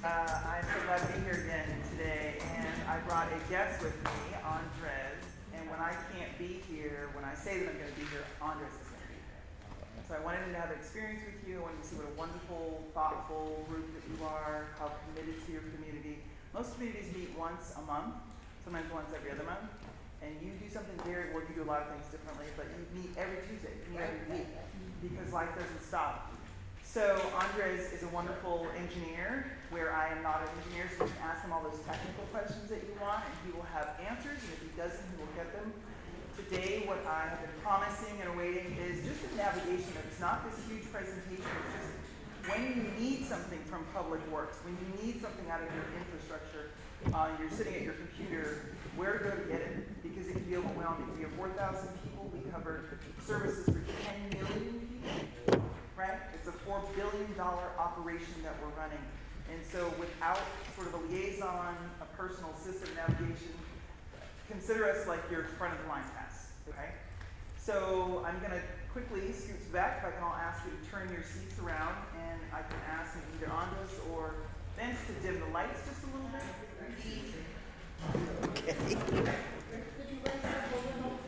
I'm so glad to be here again today, and I brought a guest with me, Andres. And when I can't be here, when I say that I'm going to be here, Andres is going to be here. So I wanted to have an experience with you. I wanted to see what a wonderful, thoughtful group that you are, how committed to your community. Most communities meet once a month, sometimes once every other month. And you do something very, or you do a lot of things differently, but you meet every Tuesday, you meet every week, because life doesn't stop. So Andres is a wonderful engineer, where I am not an engineer, so you can ask him all those technical questions that you want, and he will have answers, and if he doesn't, he will get them. Today, what I have been promising and awaiting is just a navigation. It's not this huge presentation, it's just when you need something from Public Works, when you need something out of your infrastructure, you're sitting at your computer, where to go to get it, because it can be overwhelming. We have 4,000 people, we cover services for 10 million people, right? It's a $4 billion operation that we're running. And so without sort of a liaison, a personal system navigation, consider us like your front of the line pass, okay? So I'm gonna quickly scoot back. If I can all ask you to turn your seats around, and I can ask either Andres or Vince to dim the lights just a little bit. Okay. Could you raise up a little?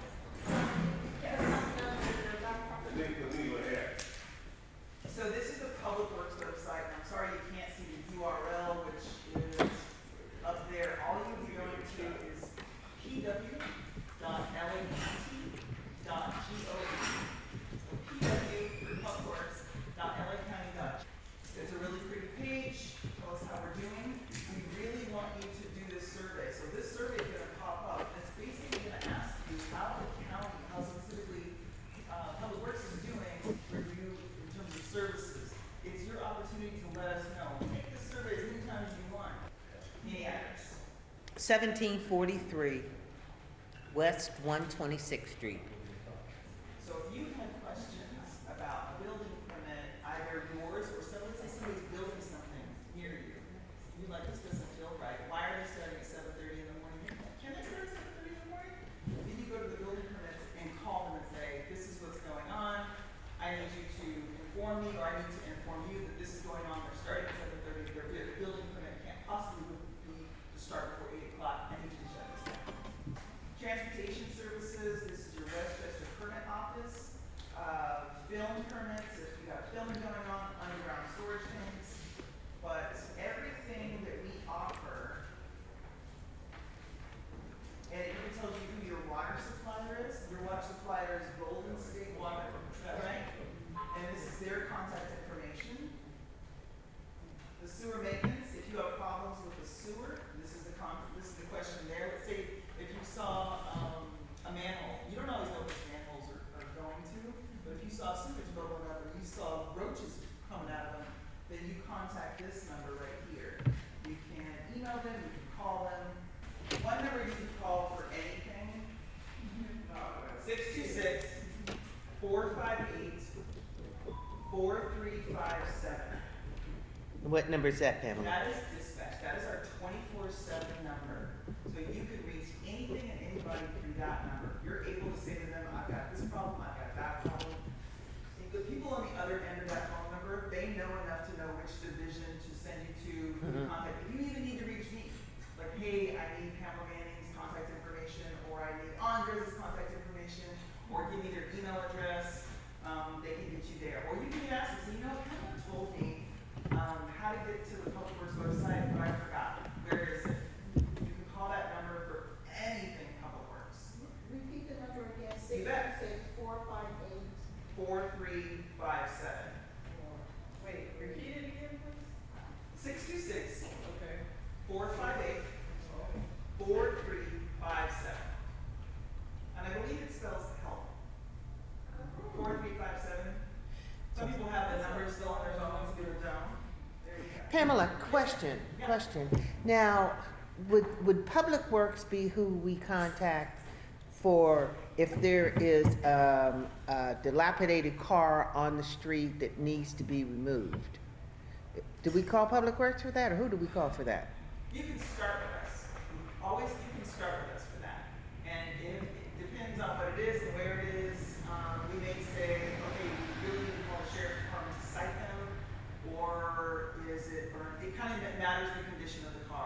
So this is the Public Works website, and I'm sorry you can't see the URL, which is up there. All you'll be going to is pw.lat.gov. PW for Public Works, .LA County. It's a really pretty page. Tell us how we're doing. We really want you to do this survey. So this survey is going to pop up, and it's basically going to ask you how the county, how specifically Public Works is doing for you in terms of services. It's your opportunity to let us know. Take this survey as many times as you want. Any address? 1743 West 126th Street. So if you had questions about a building permit, either yours or let's say somebody's building something near you, you're like, this doesn't feel right. Why are they starting at 7:30 in the morning? Can they start at 7:30 in the morning? Then you go to the building permits and call them and say, this is what's going on. I need you to inform me, or I need to inform you that this is going on. They're starting at 7:30. Their building permit can't possibly be to start before 8 o'clock. I need you to shut this down. Transportation services, this is your Westchester permit office. Film permits, if you have filming going on, underground storage tanks. But everything that we offer, and it even tells you who your water supplier is. Your water supplier is Golden State Water, is that right? And this is their contact information. The sewer maintenance, if you have problems with the sewer, this is the question there. Let's say if you saw a manhole, you don't always know which manholes are going to, but if you saw sewage bubbling up or you saw roaches coming out of them, then you contact this number right here. You can email them, you can call them. One number you can call for anything, 626-458-4357. What number is that, Pamela? That is dispatch. That is our 24/7 number. So you can reach anything and anybody through that number. You're able to say to them, I've got this problem, I've got that problem. The people on the other end of that phone number, they know enough to know which division to send you to, who to contact. If you even need to reach me, like, hey, I need Pamela Manning's contact information, or I need Andres' contact information, or give me their email address, they can get you there. Or you can ask us, Pamela told me how to get to the Public Works website, but I forgot. Where is it? You can call that number for anything Public Works. Repeat the number again. You bet. 626-458. 4357. Wait, repeat it again, please. 626. Okay. 458. 4357. And I believe it spells help. 4357. Some people have the numbers still on their phones, some people don't. There you go. Pamela, question. Now, would Public Works be who we contact for if there is a dilapidated car on the street that needs to be removed? Do we call Public Works for that, or who do we call for that? You can start with us. Always you can start with us for that. And if it depends on what it is and where it is, we may say, okay, we really need to call the sheriff's department to cite them, or is it, or it kind of matters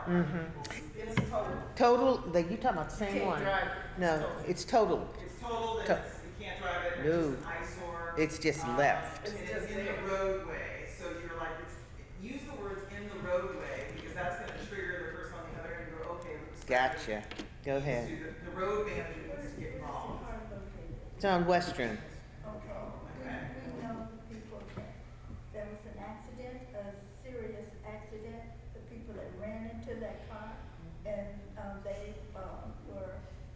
It's total. Total, you talking about the same Can't one? drive it. No, it's total. It's total, To- and you can't drive it, and No. it's just an eyesore. It's just left. And it's in the roadway, so you're like, use the words in the roadway, because that's gonna trigger the person on the other end and go, okay, let's. Gotcha. Go ahead. The road manager needs to get involved. It's on Western. Okay, we know people that there was an accident, a serious accident, the people that ran into that car, and, they, were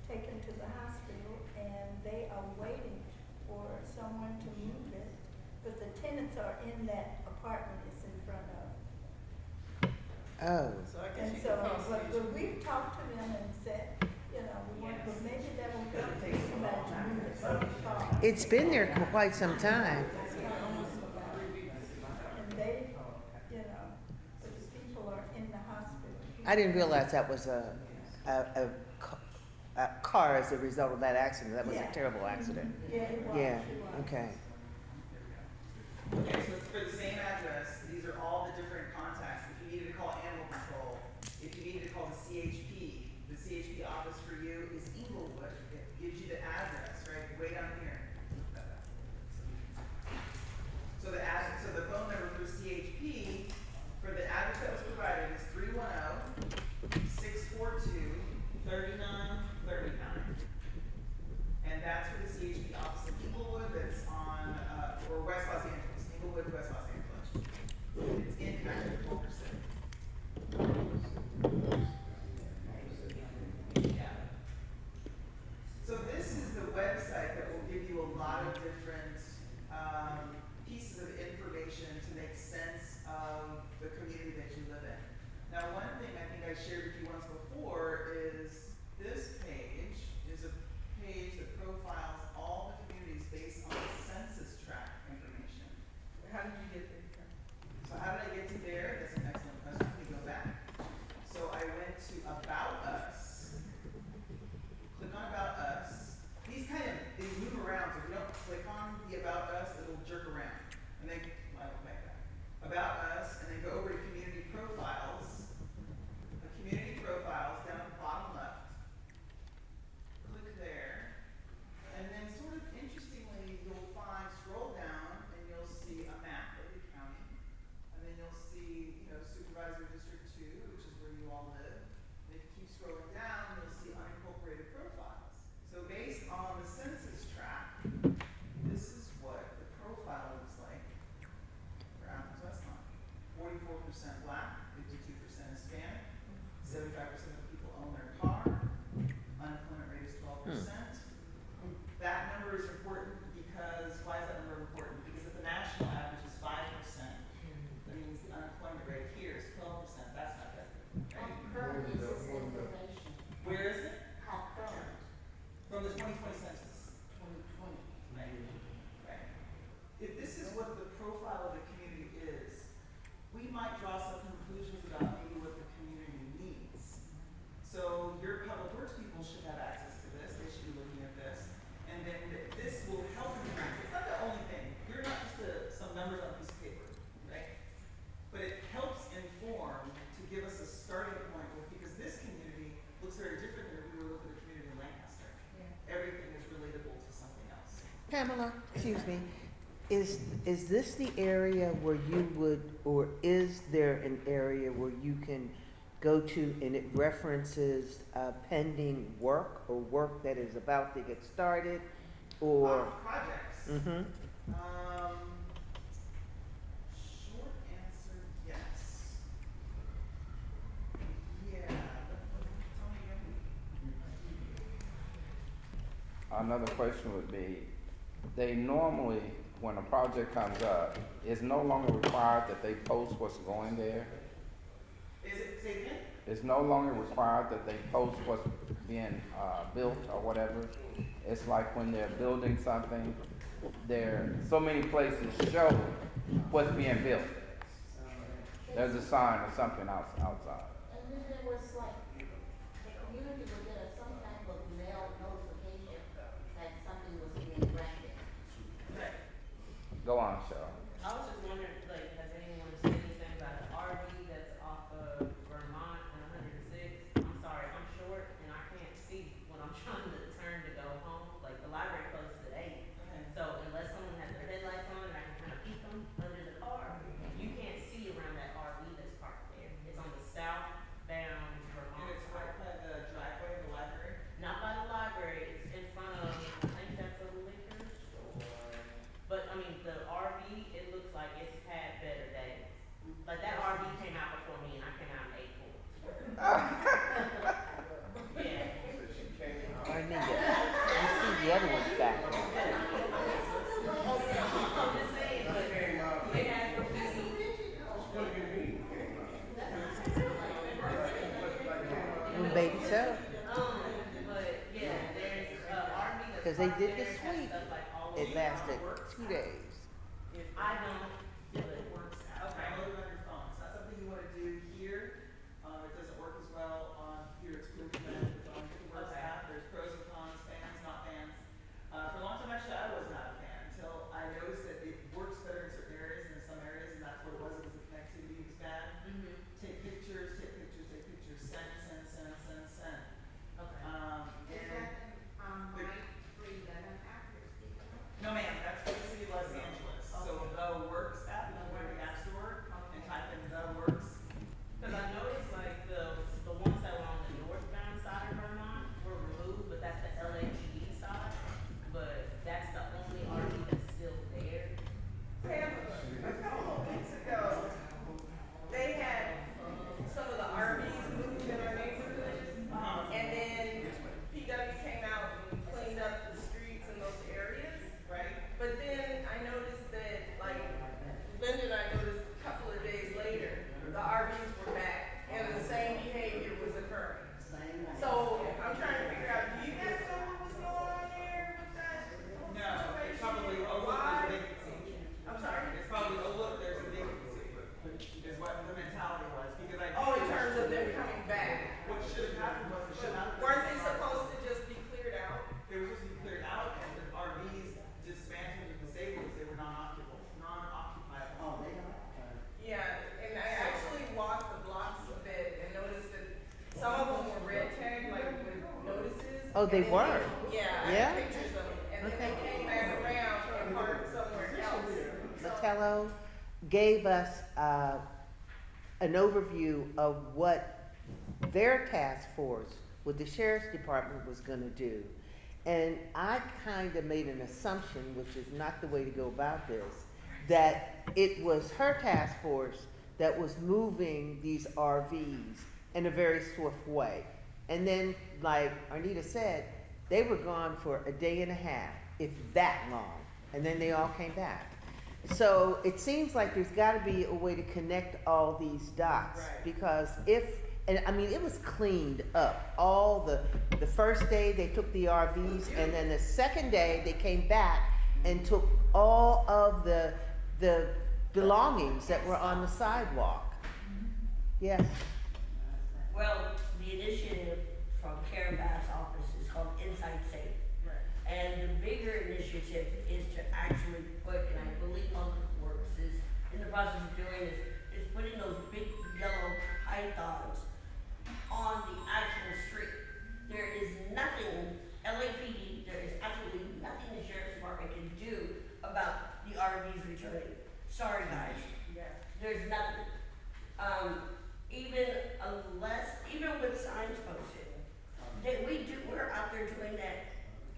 taken to the hospital, and they are waiting for someone to move it, but the tenants are in that apartment it's in front of. Oh, And so, but we've talked to them and said, you know, we want, but maybe that will help somebody to move it from the car. it's been there for quite some time. And they, you know, but the people are in the hospital. I didn't realize that was a car as a result of that accident. That was a Yeah. terrible accident. Yeah, it was. Yeah, it was. okay. Okay, so it's for the same address, these are all the different contacts. If you needed to call animal control, if you needed to call the CHP office for you is Inglewood. It gives you the address, right, way down here. So the phone number for CHP, for the address that was provided is 310-642-3939. And that's for the CHP office in Inglewood that's on, or West Los Angeles, Inglewood, West Los Angeles. It's in actually Culver City. Yeah. So this is the website that will give you a lot of different, pieces of information to make sense of the community that you live in. Now, one thing I think I shared with you once before is this page is a page that profiles all the communities based on the census tract information. How did you get there? So how did I get to there? That's an excellent question. Let me go back. So I went to About Us. Click on About Us. These they move around, so if you don't click on the About Us, it'll jerk around. And then, like that. About Us, and then go over to Community Profiles. The Community Profiles down at the bottom left. Click there. And then sort of interestingly, you'll scroll down and you'll see a map of the county. And then you'll see, Supervisor District 2, which is where you all live. And if you keep scrolling down, you'll see unincorporated profiles. So based on the census tract, this is what the profile looks like for Athens Westmont. 44% Black, 52% Hispanic, 75% of people own their car, unemployment rate is 12%. That number is important because, why is that number important? Because if the national average is 5%, that means the unemployment rate here is 12%. That's not good. How Right? current is this information? Where is it? How current? From the 2020 census. 2020. Right. Right. If this is what the profile of the community is, we might draw some conclusions about maybe what the community needs. So your public works people should have access to this. They should be looking at this. And then this will help you. It's not the only thing. You're not just some numbers on a piece of paper, right? But it helps inform to give us a starting point because this community looks very different than if we were looking at the community in Lancaster. Everything is relatable to something else. Pamela, excuse me, is this the area where you would, or is there an area where you can go to and it references pending work or work that is about to get started, or? Projects. Mm-hmm. Short answer, yes. Yeah. Tell me again. Another question would be, they normally, when a project comes up, it's no longer required that they post what's going there. Is it, say again? It's no longer required that they post what's being built or whatever. It's like when they're building something, there so many places show what's being built. There's a sign or something outside. And then there was like, the community would get some type of mail notification that something was being granted. Right. Go on, Cheryl. I was just wondering, like, has anyone said anything about the RV that's off of Vermont and other one's back. Well, maybe so. Because they did the sweep. It lasted 2 days. I don't, it works out. Okay, load it on your phone. It's not something you wanna do here. It doesn't work as well on here. It's really bad on the Works app. There's pros and cons, fans, not fans. For a long time, actually, I was not a fan until I noticed that it works better in certain areas and in some areas, and that's what it was. It was the connectivity was bad. Take pictures, take pictures, take pictures. Send, send, send, send, send. No, ma'am, that's for the city of Los Angeles. So the Works app, if you go to the App Store and type in the Works. Because I noticed like the ones that were on the northbound side of Vermont were removed, but that's the LAPD side. But that's the only RV that's still there. A couple of weeks ago, they had some of the RVs moved in our neighborhood. And then PW came out and cleaned up the streets in those areas, right? But then I noticed that, like, Linda and I noticed a couple of days later, the RVs were back and the same behavior was occurring. So I'm trying to figure out, do you guys know what was going on there with that? No, it's probably, oh, look, there's a vacancy. I'm sorry? It's probably, oh, look, there's a vacancy, is what the mentality was, because I. Oh, in terms of them coming back. What should have happened was, it should have. Weren't they supposed to just be cleared out? They were supposed to be cleared out, and the RVs dismantled and disabled, because they were non-occupied. Oh, they are? Yeah, and I actually walked the blocks a bit and noticed that some of them were red tagged, like with notices. Oh, they and then were? Yeah, I Yeah? have pictures of them, and then Okay. they came back around and parked somewhere else. So- Matello gave us an overview of what their task force with the sheriff's department was gonna do. And I kind of made an assumption, which is not the way to go about this, that it was her task force that was moving these RVs in a very swift way. And then, like Arnita said, they were gone for a day and a half, if that long, and then they all came back. So it seems like there's gotta be a way to connect all these dots. Right. Because and I mean, it was cleaned up. All the first day they took the RVs, and then the second day they came back and took all of the belongings that were on the sidewalk. Yes. Well, the initiative from Karen Bass' office is called Inside Safe. And the bigger initiative is to actually put, and I believe Public Works is in the process of doing this, is putting those big yellow pythons on the actual street. There is nothing, LAPD, there is absolutely nothing the sheriff's department can do about the RVs returning. Sorry, guys. There's nothing. Even with signs posted, we're out there doing that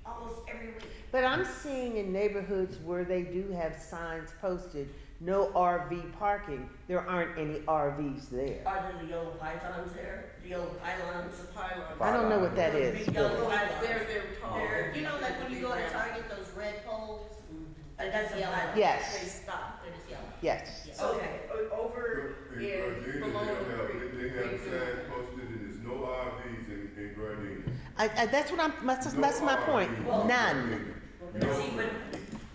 almost every week. But I'm seeing in neighborhoods where they do have signs posted, no RV parking, there aren't any RVs there. Are there the yellow pythons there? The yellow pylons? The pylons. I don't know what that is. Big yellow really. pylons. They're tall. You know, like when you go to Target, those red poles? That's a pylon. They Yes, stop, they're just yellow. yes. Okay. Over in Bologna Creek. They have signs posted and there's no RVs in Gardena. That's what that's my point. Well, None. But see, but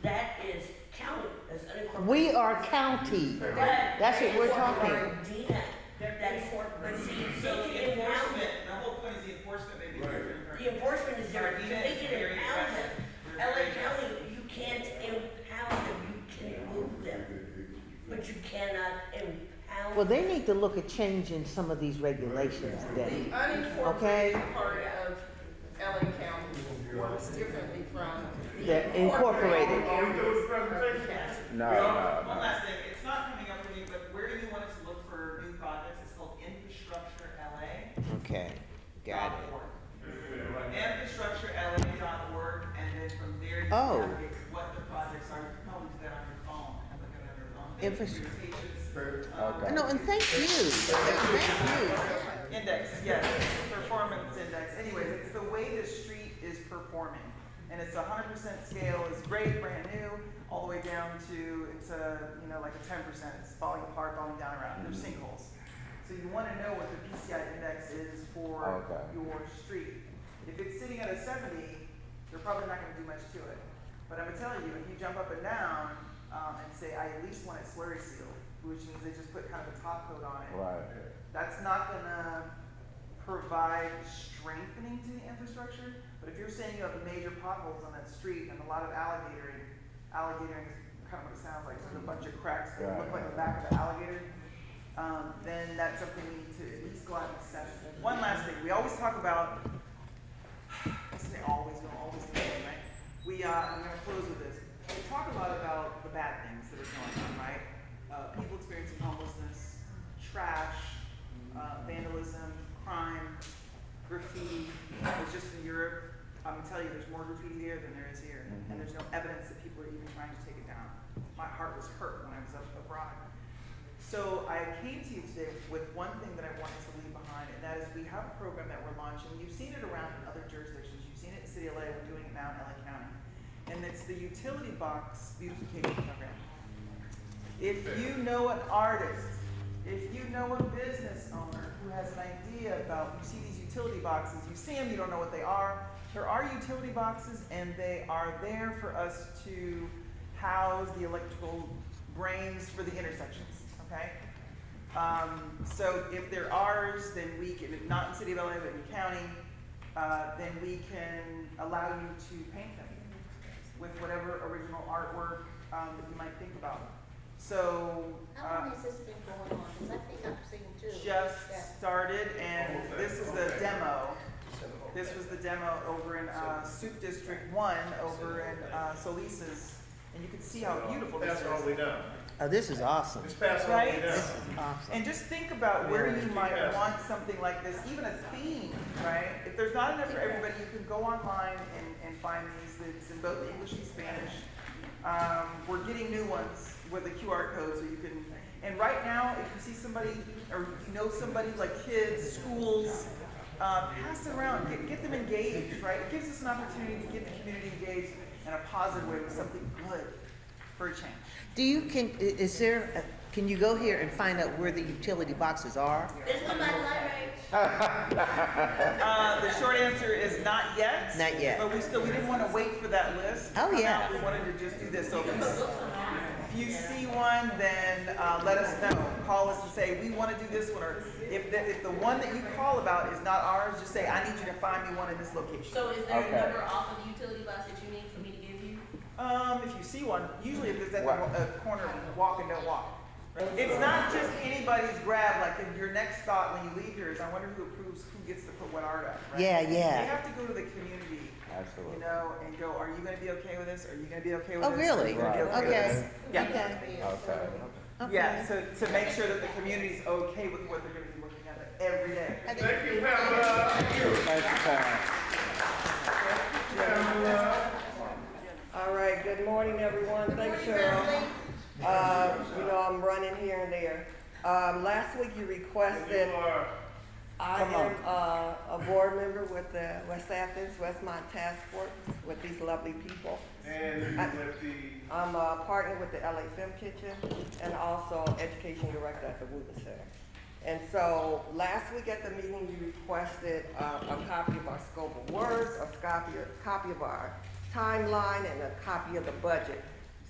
that is county, that's unincorporated. We are county. That's what we're talking. Gardena, that's, but see, So they the can impound enforcement, them. the whole point is the enforcement may be Right. different. The enforcement is different, Gardena they is can very impound them. aggressive. LA County, you can't impound them, you can move them, but you cannot impound. Well, they need to look at changing some of these regulations The then. unincorporated part of LA County works differently from The incorporated. No, One last thing, it's not coming up for me, but where you wanted to look for new projects, it's called inspirational. Okay, got it. Infrastructurela.org, and then from there you Oh. can navigate what the projects are. You can probably do that on your phone and look at it on your phone. Okay. No, and thank you. Thank Index, yes, performance index. Anyways, it's the way the street is performing. And it's 100% scale, it's great, brand new, all the way down to, it's like a 10%, it's falling apart, falling down around, there's sinkholes. So you wanna know what the PCI index is for Okay. your street. If it's sitting at a 70, they're probably not gonna do much to it. But I'm gonna tell you, if you jump up and down, and say, I at least want it slurry sealed, which means they just put kind of a top coat on it. Right. That's not gonna provide strengthening to the infrastructure, but if you're saying you have major potholes on that street and a lot of alligatoring is kind of what it sounds like, so there's a bunch of cracks that look like the back of an alligator, then that's something we need to at least go out and assess. One last thing, we always talk about, we'll always do it, right? I'm gonna close with this. We talk a lot about the bad things that are going on, right? People experiencing homelessness, trash, vandalism, crime, graffiti. I was just in Europe. I'm gonna tell you, there's more graffiti there than there is here, and there's no evidence that people are even trying to take it down. My heart was hurt when I was up abroad. So I came to you today with one thing that I wanted to leave behind, and that is we have a program that we're launching. You've seen it around in other jurisdictions. You've seen it in the city of LA. We're doing it now in LA County. And it's the utility box beautification program. If you know an artist, if you know a business owner who has an idea about, you see these utility boxes, you see them, you don't know what they are. There are utility boxes, and they are there for us to house the electrical brains for the intersections, okay? So if they're ours, then we can, if not in the city of LA, but in county, then we can allow you to paint them with whatever original artwork that you might think about. So, How long has this been going on? Because I think I've seen two. just started, and this is the demo. This was the demo over in Soup District 1 over in Solis's, and you can see how beautiful this Pass it all the way is. down. Oh, this is awesome. Just pass it all the way Right? down. This is awesome. And just think about where you might want something like this, even a theme, right? If there's not enough for everybody, you can go online and find these. It's in both English and Spanish. We're getting new ones with a QR code, so you can. And right now, if you see somebody or you know somebody like kids, schools, pass it around. Get them engaged, right? It gives us an opportunity to get the community engaged in a positive way with something good for a change. Can you go here and find out where the utility boxes are? There's one by the library. The short answer is not yet. Not yet. But we didn't want to wait for that list. to Oh, come yeah. out. We wanted to just do this. So if you see one, then let us know. Call us and say, we want to do this one. Or if the one that you call about is not ours, just say, I need you to find me one in this location. So is there Okay. a number off of the utility box that you need for me to give you? If you see one, usually if it's at the What? corner of walk and don't walk. It's not just anybody's grab, like your next thought when you leave here is, I wonder who approves, who gets to put what art up, right? Yeah, You yeah. have to go to the community, Absolutely. you know, and go, are you gonna be okay with this? Are you gonna be okay with Oh, this? really? Are you gonna be okay with Okay. this? Yeah. Okay. Okay. Okay. Yeah, so to make sure that the community's okay with what they're gonna be looking at every day. I think- Thank you, Pamela. Thank you, Pam. Pamela. All right, good morning, everyone. Thanks, Cheryl. I'm running here and there. Last week you requested, You are. I am a board member with the West Athens Westmont Task Force with these lovely people. And with the, I'm a partner with the LA Film Kitchen and also education director at the Wooten Center. And so last week at the meeting, you requested a copy of our scope of work, a copy of our timeline, and a copy of the budget.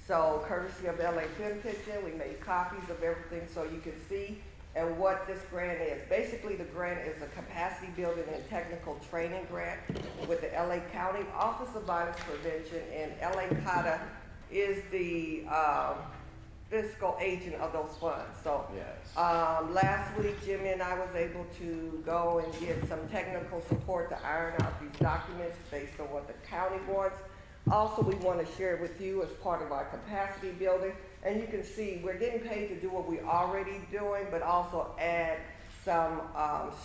So courtesy of LA Film Kitchen, we made copies of everything so you can see and what this grant is. Basically, the grant is a capacity building and technical training grant with the LA County Office of Violence Prevention, and LA CATA is the fiscal agent of those funds. So Yes. last week, Jimmy and I was able to go and get some technical support to iron out these documents based on what the county wants. Also, we want to share it with you as part of our capacity building. And you can see we're getting paid to do what we're already doing, but also add some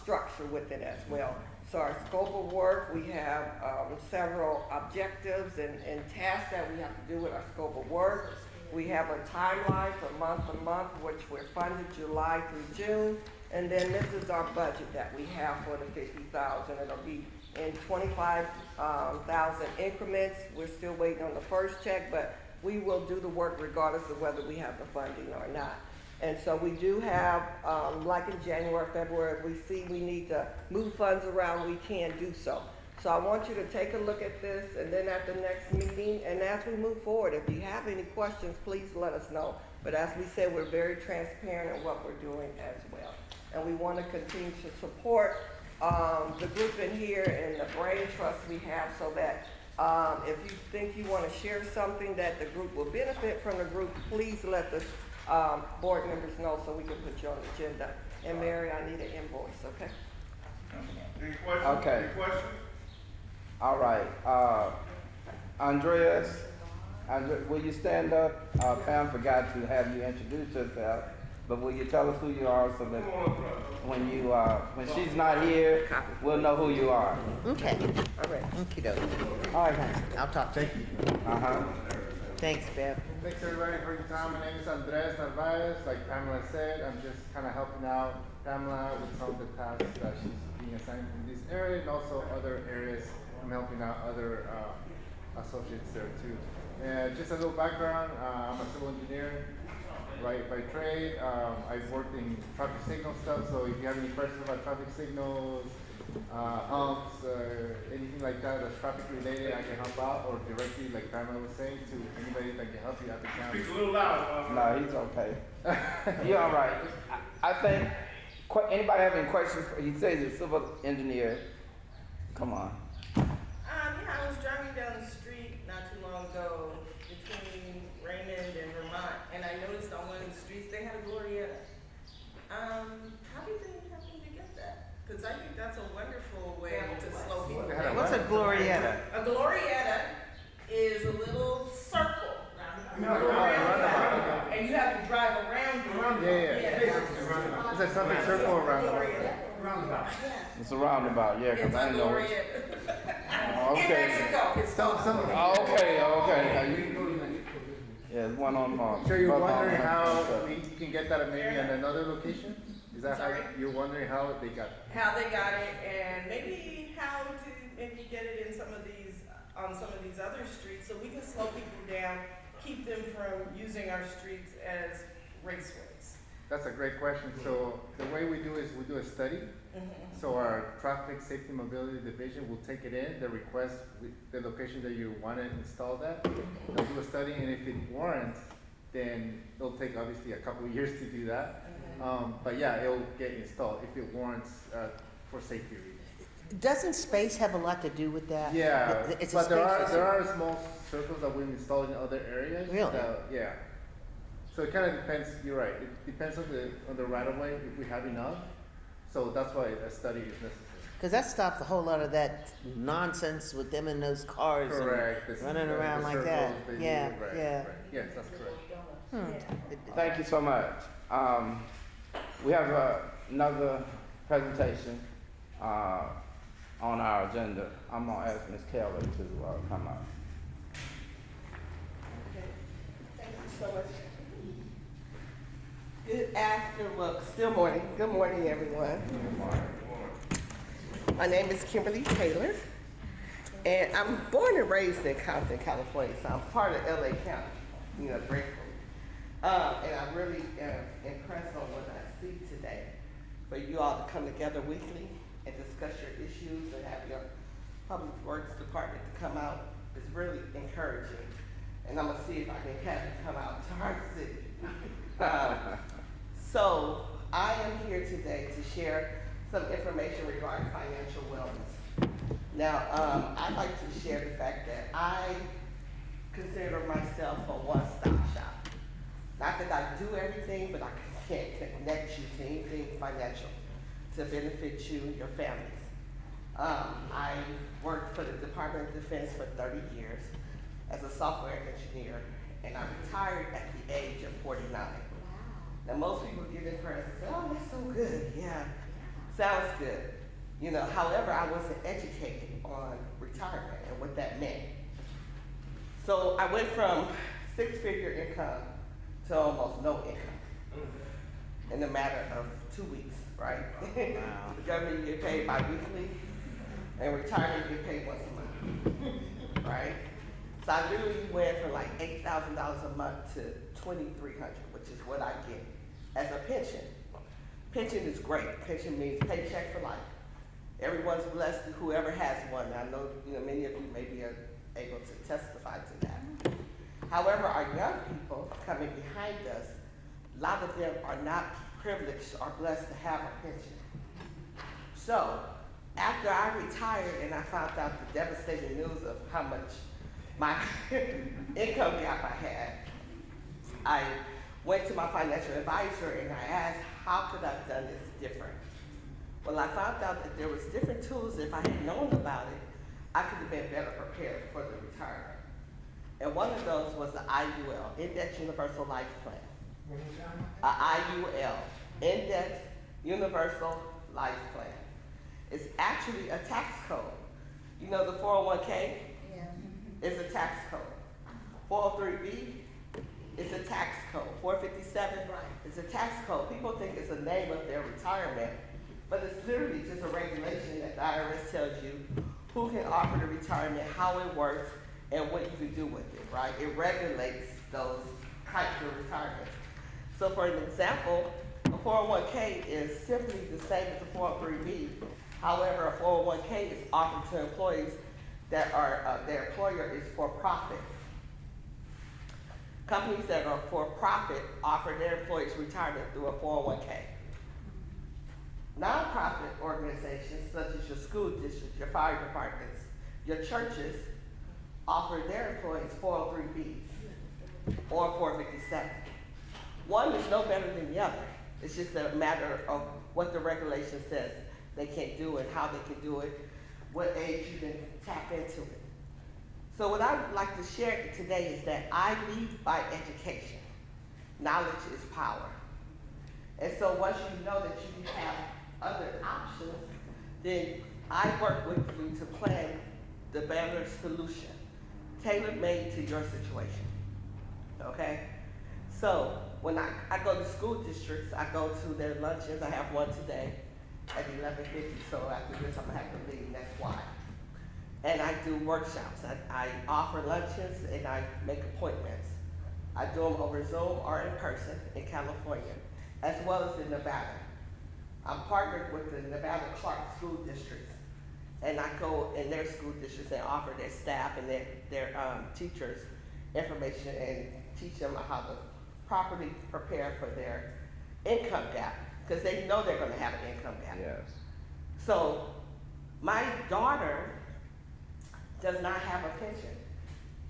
structure with it as well. So our scope of work, we have several objectives and tasks that we have to do with our scope of work. We have a timeline from month to month, which we're funded July through June. And then this is our budget that we have for the $50,000. It'll be in 25,000 increments. We're still waiting on the first check, but we will do the work regardless of whether we have the funding or not. And so we do have, like in January, February, if we see we need to move funds around, we can do so. So I want you to take a look at this, and then at the next meeting, and as we move forward, if you have any questions, please let us know. But as we said, we're very transparent in what we're doing as well. And we want to continue to support the group in here and the brain trust we have, so that if you think you want to share something that the group will benefit from the group, please let the board members know so we can put you on the agenda. And Mary, I need an invoice, okay? Any questions? Okay. Any questions? All right, Andreas, will you stand up? Pam forgot to have you introduce yourself, but will you tell us who you are so that when she's not here, we'll know who you are? Okay, All right. okie doke. All right, honey, I'll talk to you. Uh-huh. Thanks, Bev. Thanks everybody for your time. My name is Andres Narvaez. Like Pamela said, I'm just kind of helping out Pamela with some of the tasks that she's being assigned in this area, and also other areas. I'm helping out other associates there too. And just a little background, I'm a civil engineer by trade. I've worked in traffic signal stuff, so if you have any questions about traffic signals, humps, anything like that that's traffic related, I can help out, or directly, like Pamela was saying, to anybody that can help you at the county. Speak a little louder. No, he's okay. You're all right. I think, anybody have any questions? He says he's a civil engineer. Come on. Yeah, I was driving down the street not too long ago between Raymond and Vermont, and I noticed on one of the streets they had a Glorietta. How did they happen to get that? Because I think that's a wonderful way to slow people down. What's a Glorietta? A Glorietta is a little circle. Roundabout. And you have to drive around it. Yeah. It's a traffic circle around. Roundabout. It's a roundabout, yeah, It's because I a know. Glorietta. In Okay. Mexico, it's called. Okay. Yeah, it's one on. So you're Brother wondering on- how you can get that maybe in another location? Is that how Sorry? you're wondering how they got it? How they got it, and maybe how to maybe get it in some of these, on some of these other streets, so we can slow people down, keep them from using our streets as raceways. That's a great question. So the way we do is we do a study. So our traffic safety mobility division will take it in, the request, the location that you want to install that. They'll do a study, and if it warrants, then it'll take obviously a couple of years to do that. But yeah, it'll get installed if it warrants for safety reasons. Doesn't space have a lot to do with that? Yeah, It's a but there space issue. are small circles that we've installed in other areas. Really? Yeah. So it kind of depends. You're right. It depends on the right of way if we have enough. So that's why a study is necessary. Because that stops a whole lot of that nonsense with them in those cars Correct. and running around like that. Circles, Yeah, right, yeah. right. Yes, that's correct. Thank you so much. We have another presentation on our agenda. I'm gonna ask Ms. Keller to come up. Thank you so much. Good afternoon, well, still morning. Good morning, everyone. My name is Kimberly Taylor, and I'm born and raised in Compton, California, so I'm part of LA County, grateful. And I really am impressed on what I see today. For you all to come together weekly and discuss your issues and have your public works department to come out is really encouraging. And I'm gonna see if I can have you come out to our city. So I am here today to share some information regarding financial wellness. Now, I'd like to share the fact that I consider myself a one-stop shop. Not that I do everything, but I can connect you to anything financial to benefit you and your families. I worked for the Department of Defense for 30 years as a software engineer, and I retired at the age of 49. Now, most people get impressed and say, oh, that's so good. Yeah, sounds good. However, I wasn't educated on retirement and what that meant. So I went from six-figure income to almost no income in a matter of 2 weeks, right? The government, you get paid bi-weekly, and retirees get paid once a month, right? So I literally went from like $8,000 a month to $2,300, which is what I get as a pension. Pension is great. Pension means paycheck for life. Everyone's blessed, whoever has one. I know, many of you may be able to testify to that. However, our young people coming behind us, a lot of them are not privileged or blessed to have a pension. So, after I retired and I found out the devastating news of how much my income gap I had, I went to my financial advisor and I asked, how could I have done this different? Well, I found out that there was different tools. If I had known about it, I could have been better prepared for the retirement. And one of those was the IUL, Index Universal Life Plan. IUL, Index Universal Life Plan. It's actually a tax code. You know the 401k? Yeah. Is a tax code. 403b is a tax code. 457 is a tax code. People think it's a name of their retirement, but it's literally just a regulation that the IRS tells you who can offer the retirement, how it works, and what you can do with it, right? It regulates those types of retirements. So for an example, a 401k is simply the same as a 403b. However, a 401k is offered to employees that are, their employer is for profit. Companies that are for profit offer their employees retirement through a 401k. Nonprofit organizations such as your school districts, your fire departments, your churches offer their employees 403bs or 457. One is no better than the other. It's just a matter of what the regulation says they can do and how they can do it, what age you can tap into it. So what I would like to share today is that I lead by education. Knowledge is power. And so once you know that you have other options, then I work with you to plan the better solution, tailor-made to your situation, okay? So when I go to school districts, I go to their luncheons. I have one today at 11:50, so after this I'm gonna have to leave, and that's why. And I do workshops. I offer luncheons and I make appointments. I do them over Zoom or in person in California, as well as in Nevada. I'm partnered with the Nevada Clark school districts, and I go in their school districts and offer their staff and their teachers information and teach them how to properly prepare for their income gap, because they know they're gonna have an income gap. Yes. So my daughter does not have a pension.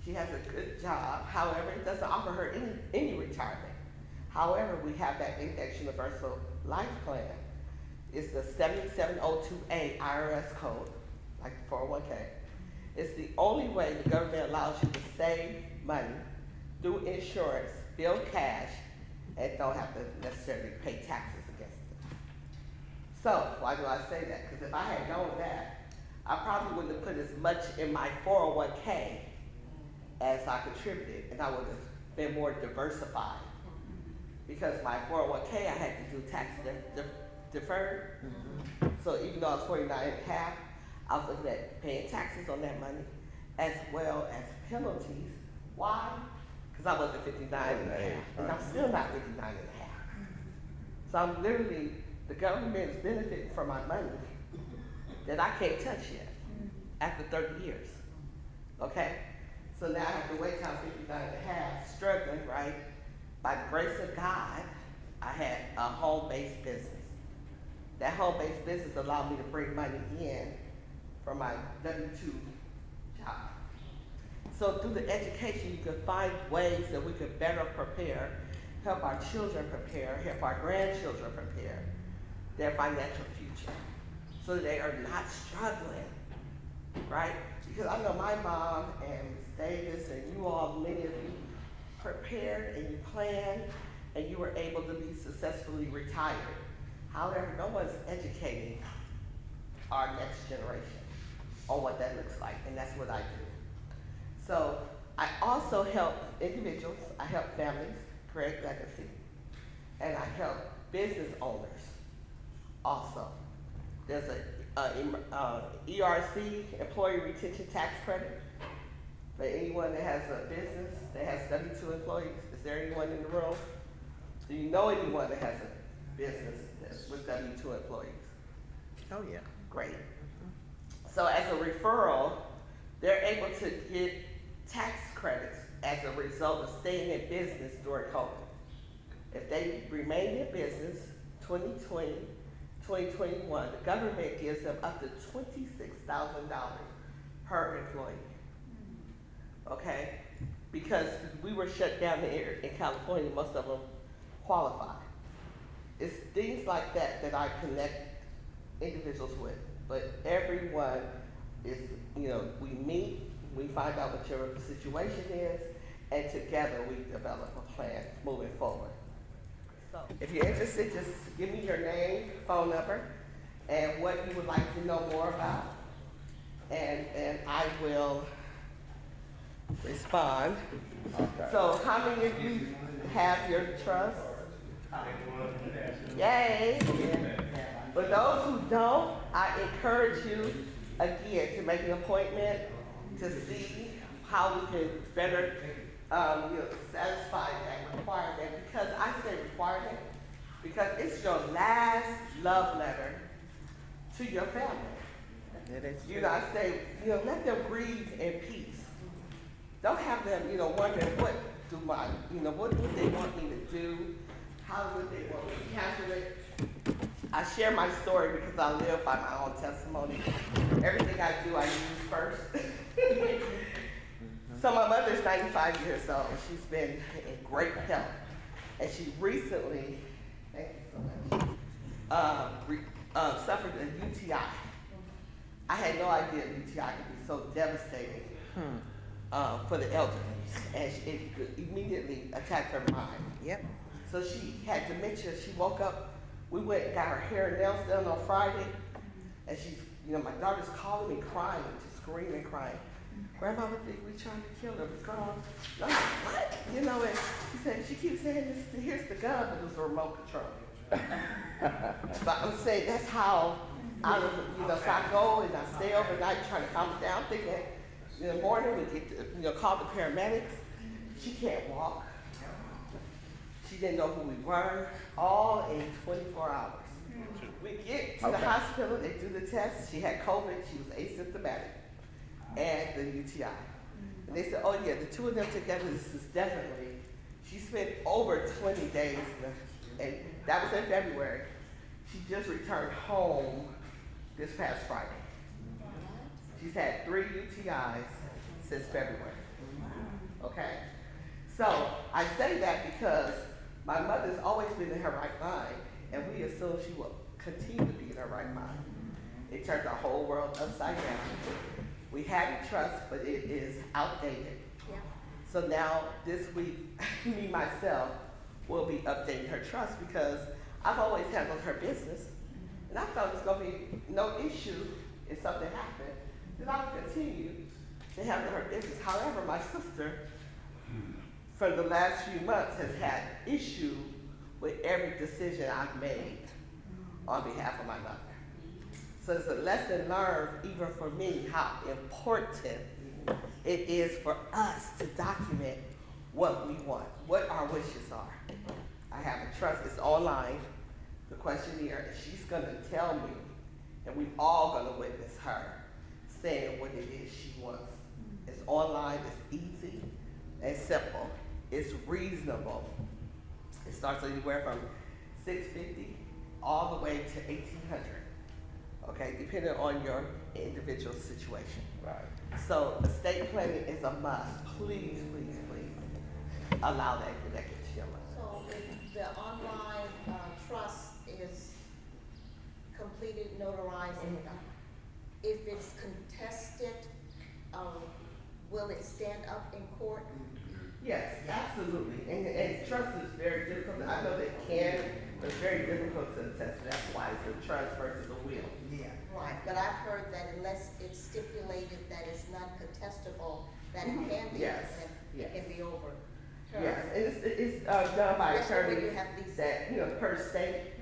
She has a good job, however, it doesn't offer her any retirement. However, we have that Index Universal Life Plan. It's the 7702A IRS code, like the 401k. It's the only way the government allows you to save money through insurance, build cash, and don't have to necessarily pay taxes against it. So, why do I say that? Because if I had known that, I probably wouldn't have put as much in my 401k as I contributed, and I would have been more diversified. Because my 401k, I had to do tax deferred. So even though I was 49 and a half, I was looking at paying taxes on that money, as well as penalties. Why? Because I wasn't 59 and a half, and I'm still not 59 and a half. So I'm literally, the government is benefiting from my money that I can't touch yet after 30 years, okay? So now I have to wait till I'm 59 and a half, struggling, right? By the grace of God, I had a home-based business. That home-based business allowed me to bring money in from my W-2 job. So through the education, you can find ways that we could better prepare, help our children prepare, help our grandchildren prepare their financial future, so they are not struggling, right? Because I know my mom and Ms. Davis and you all, many of you, prepared and you planned and you were able to be successfully retired. However, no one's educating our next generation on what that looks like, and that's what I do. So I also help individuals, I help families create legacy, and I help business owners also. There's an ERC, Employee Retention Tax Credit, for anyone that has a business that has W-2 employees. Is there anyone in the room? Do you know anyone that has a business that's with W-2 employees? Oh, yeah. Great. So as a referral, they're able to get tax credits as a result of staying in business during COVID. If they remain in business, 2020, 2021, the government gives them up to $26,000 per employee. Okay? Because we were shut down here in California, most of them qualify. It's things like that that I connect individuals with. But everyone is, you know, we meet, we find out what your situation is, and together we develop a plan moving forward. So if you're interested, just give me your name, phone number, and what you would like to know more about. And I will respond. Okay. So how many of you have your trust? Yay! For those who don't, I encourage you again to make an appointment to see how we can better satisfy that requirement. Because I say requirement because it's your last love letter to your family. That is You know, I say, let them breathe in peace. Don't have them, wondering what would they want me to do? How would they want me to calculate? I share my story because I live by my own testimony. Everything I do, I use first. So my mother's 95 years old. She's been in great health. And she recently, thank you so much, suffered a UTI. I had no idea UTI could be so devastating for the elderly. And it immediately attacked her mind. Yep. So she had dementia. She woke up. We went and got her hair and nails done on Friday. And she's, my daughter's calling me crying, just screaming, crying. Grandma would think we trying to kill her. What's going on? I'm like, what? And she said, she keeps saying this, here's the gun, but it was a remote control. But I'm saying that's how if I go and I stay overnight trying to calm her down, thinking in the morning we get to, call the paramedics. She can't walk. She didn't know who we were, all in 24 hours. We get to the hospital, they do the test. She had COVID, she was asymptomatic, and the UTI. And they said, oh yeah, the two of them together, this is definitely, she spent over 20 days, and that was in February. She just returned home this past Friday. She's had 3 UTIs since February. Okay? So I say that because my mother's always been in her right mind, and we assume she will continue to be in her right mind. It turned the whole world upside down. We had trust, but it is outdated. Yeah. So now this week, me myself will be updating her trust because I've always handled her business, and I thought it was going to be no issue if something happened. Then I would continue to handle her business. However, my sister, for the last few months, has had issue with every decision I've made on behalf of my mother. So it's a lesson learned, even for me, how important it is for us to document what we want, what our wishes are. I have a trust, it's online, the questionnaire, and she's gonna tell me, and we're all gonna witness her saying what it is she wants. It's online, it's easy and simple. It's reasonable. It starts anywhere from $650 all the way to $1,800. Okay, depending on your individual situation. Right. So estate planning is a must. Please, please, please allow that connected to your life. So if the online trust is completed, notarized, and if it's contested, will it stand up in court? Yes, absolutely. And trust is very difficult. I know they can, but it's very difficult to attest. That's why it's a trust versus a will. Yeah. Right, but I've heard that unless it's stipulated that it's not contestable, that it can be, Yes, that yes. it can be over. Yes, and it's done by Especially when attorneys you have these- that, per state,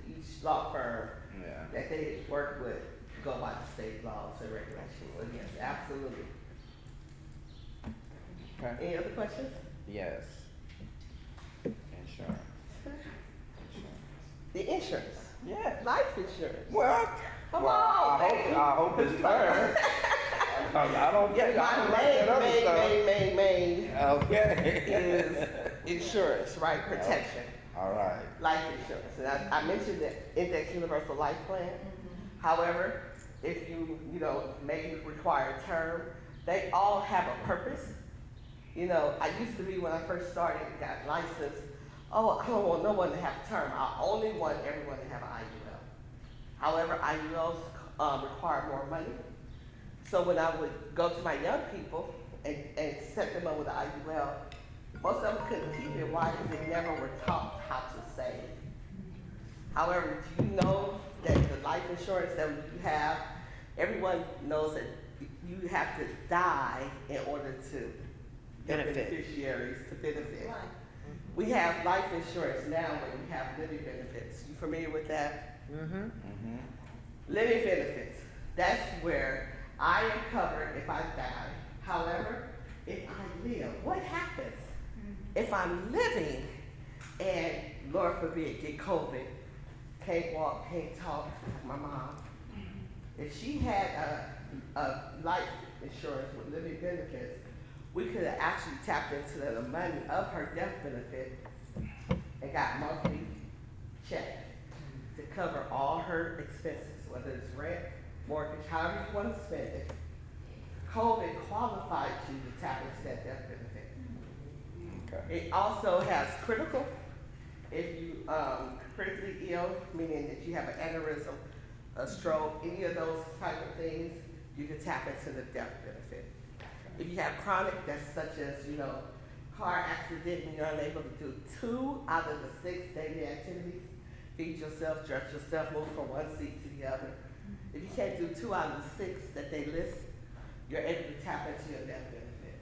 each law firm Yeah. that they work with go by the state laws and regulations. So yes, absolutely. Okay. Any other questions? Yes. Insurance. The insurance, Yeah. life insurance. Well, Come well, on, I hope it's her. I don't Yeah, think I my don't like that other stuff. main Okay. is insurance, right, protection, All right. life insurance. And I mentioned the Index Universal Life Plan. However, if you may require a term, they all have a purpose. I used to be when I first started, got licensed, oh, I don't want no one to have a term. I only want everyone to have an IUL. However, IULs require more money. So when I would go to my young people and set them up with an IUL, most of them couldn't keep it. Why? Because they never were taught how to save. However, do you know that the life insurance that you have, everyone knows that you have to die in order to get Benefit. beneficiaries to benefit. Right. We have life insurance now where we have living benefits. You familiar with that? Mm-hmm. Mm-hmm. Living benefits. That's where I am covered if I die. However, if I live, what happens if I'm living and, Lord forbid, get COVID, can't walk, can't talk, like my mom. If she had a life insurance with living benefits, we could have actually tapped into the money of her death benefit and got monthly check to cover all her expenses, whether it's rent, mortgage, however you want to spend it. COVID qualified you to tap into that death benefit. Okay. It also has critical. If you critically ill, meaning that you have an aneurysm, a stroke, any of those type of things, you can tap into the death benefit. If you have chronic, that's such as, car accident and you're unable to do 2 out of the 6 daily activities, feed yourself, dress yourself, move from one seat to the other. If you can't do 2 out of the 6 that they list, you're able to tap into your death benefit.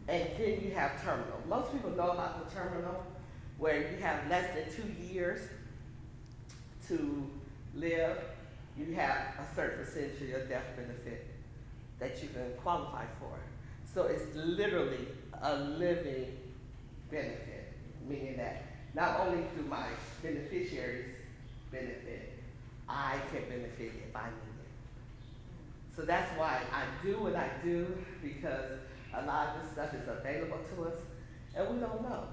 And then you have terminal. Most people know about the terminal, where you have less than 2 years to live. You have a certain percentage of your death benefit that you can qualify for. So it's literally a living benefit, meaning that not only do my beneficiaries benefit, I can benefit if I need it. So that's why I do what I do, because a lot of this stuff is available to us and we don't know.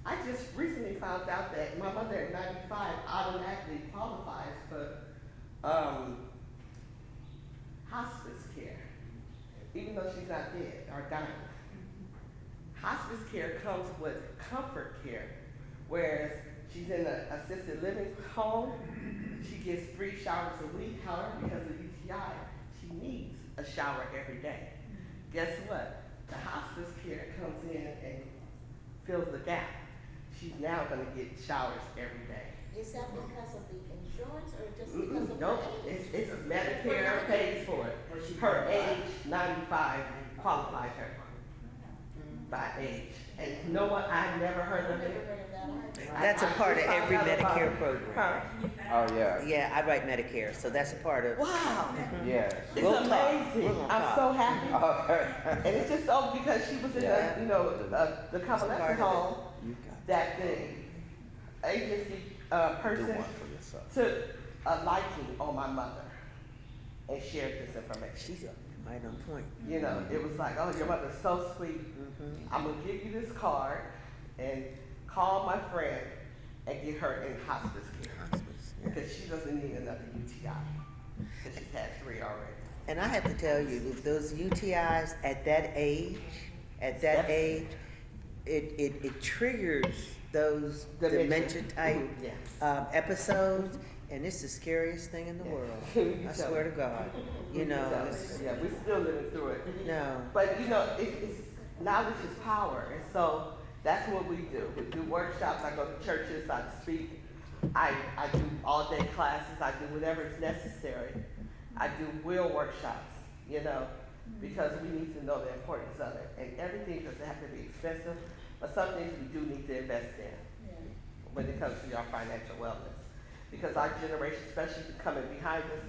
I just recently found out that my mother at 95 automatically qualifies for hospice care, even though she's not dead or dying. Hospice care comes with comfort care, whereas she's in an assisted living home, she gets 3 showers a week. However, because of UTI, she needs a shower every day. Guess what? The hospice care comes in and fills the gap. She's now gonna get showers every day. Is that because of the insurance or just because of Nope, her age? it's Medicare pays for it. Her age, 95, qualifies her by age. And you know what? I've never heard of I've never it. heard of that either. That's a part of just found every out about Medicare it. program. Huh? Oh, yeah. Yeah, I write Medicare, so that's a part of. Wow, Yes. it's We'll talk. amazing. We're gonna I'm talk. so happy. Okay. And it's just so because she was in Yeah. the convalescent part of it. home You got that the agency person for yourself. took a liking on my mother and shared this information. She's right on point. It was like, oh, your mother's so sweet. Mm-hmm. I'm gonna give you this card and call my friend and get her in hospice care Hospice, yeah. because she doesn't need another UTI because she's had 3 already. And I have to tell you, with those UTIs at that age, it triggers those dementia type Mhm, yeah. episodes, and it's the scariest thing in the Yeah. world. You I tell swear me. to God. It's, Yeah, we're still living through it. no. But it's knowledge is power, and so that's what we do. We do workshops. I go to churches. I speak. I do all day classes. I do whatever is necessary. I do will workshops. Because we need to know the importance of it. And everything doesn't have to be expensive, but some things we do need to invest in when it comes to your financial wellness. because our generation, especially coming behind us,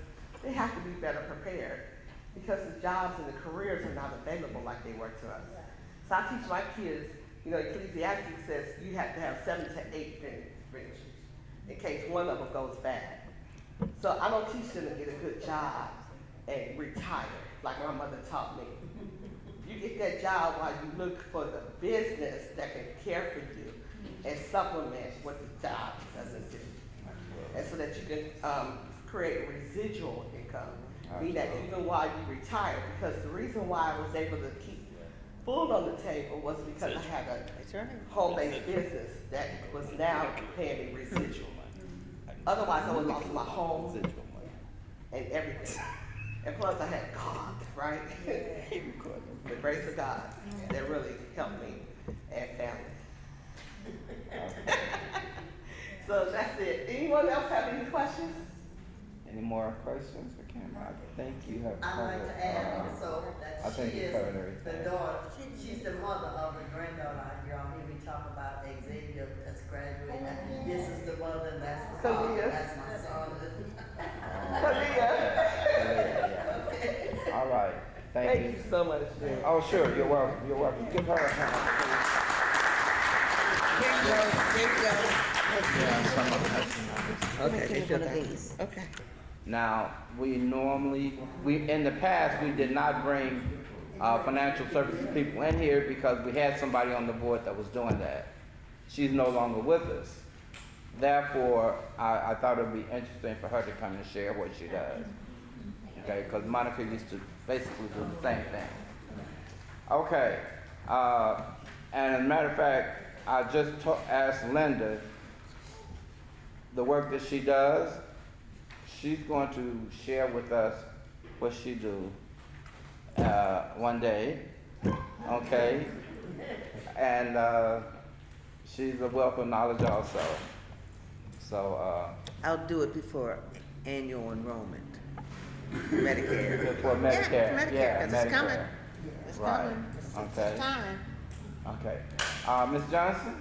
they have to be better prepared because the jobs and the careers are not available like they were to us. So I teach my kids, you know, Ecclesiastes says you have to have 7 to 8 fingers in case one of them goes bad. So I don't teach them to get a good job and retire like my mother taught me. You get that job while you look for the business that can care for you and supplement what the job doesn't do. And so that you can create residual income. Meaning that even while you retire, because the reason why I was able to keep food on the table was because I had a home-based business that was now paying me residual. Otherwise, I would have lost my home and everything. And plus, I had God, right? The grace of God that really helped me and family. So that's it. Anyone else have any questions? Any more questions for Kim? I think you have I'd covered. like to add also I that think she you is covered everything. the daughter, she's the mother of the granddaughter. Y'all hear me talk about Xavier that's graduating. This is the mother, and that's the father, that's my son. Yeah. All right. Thank you. you so much, Jim. Oh, sure. You're welcome. You're welcome. Give her a hand. Yeah, some of us. Okay, they feel One of that. these. Okay. Now, in the past, we did not bring financial services people in here because we had somebody on the board that was doing that. She's no longer with us. Therefore, I thought it would be interesting for her to come and share what she does. Okay, because Monica used to basically do the same thing. Okay, and as a matter of fact, I just asked Linda the work that she does. She's going to share with us what she do one day, okay? And she's a wealth of knowledge also. So, I'll do it before annual enrollment. Medicare. for Medicare, Medicare, yeah, 'cause it's coming. Medicare. It's Right. coming. Okay. It's time. Okay. Ms. Johnson,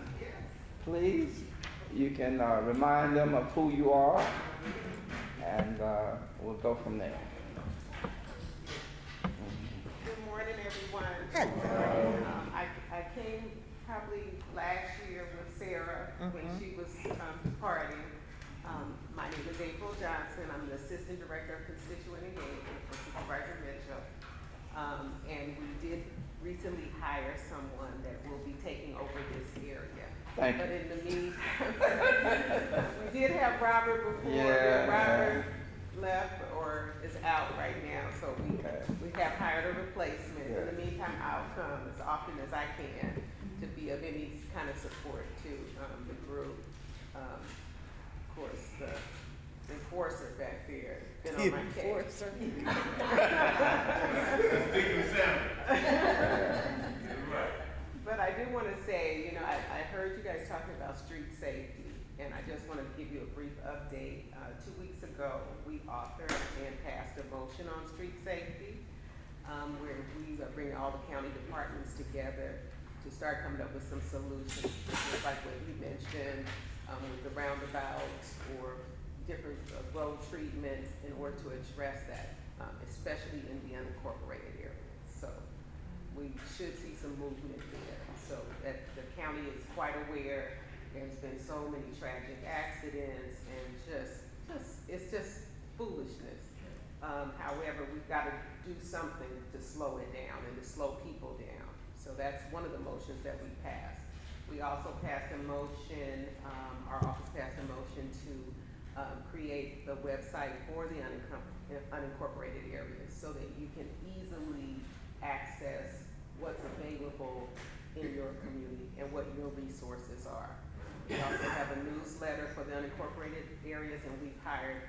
please, you can remind them of who you are, and we'll go from there. Good morning, everyone. Hello. I came probably last year with Sarah when she was departing. My name is April Johnson. I'm the Assistant Director of Constituent Engagement for Supervisor Mitchell. And we did recently hire someone that will be taking over this area. Thank you. But in the meantime, we did have Robert before. Yeah. Robert left or is out right now, so we have hired a replacement. In the meantime, I'll come as often as I can to be of any kind of support to the group. Of course, the enforcer back there been on my case. But I do want to say, you know, I heard you guys talking about street safety, and I just wanted to give you a brief update. 2 weeks ago, we authored and passed a motion on street safety, where we are bringing all the county departments together to start coming up with some solutions, just like what you mentioned, with the roundabouts or different road treatments in order to address that, especially in the unincorporated areas. So we should see some movement there. So that the county is quite aware. There's been so many tragic accidents and it's just foolishness. However, we've got to do something to slow it down and to slow people down. So that's one of the motions that we passed. We also passed a motion, our office passed a motion to create the website for the unincorporated areas so that you can easily access what's available in your community and what your resources are. We also have a newsletter for the unincorporated areas, and we've hired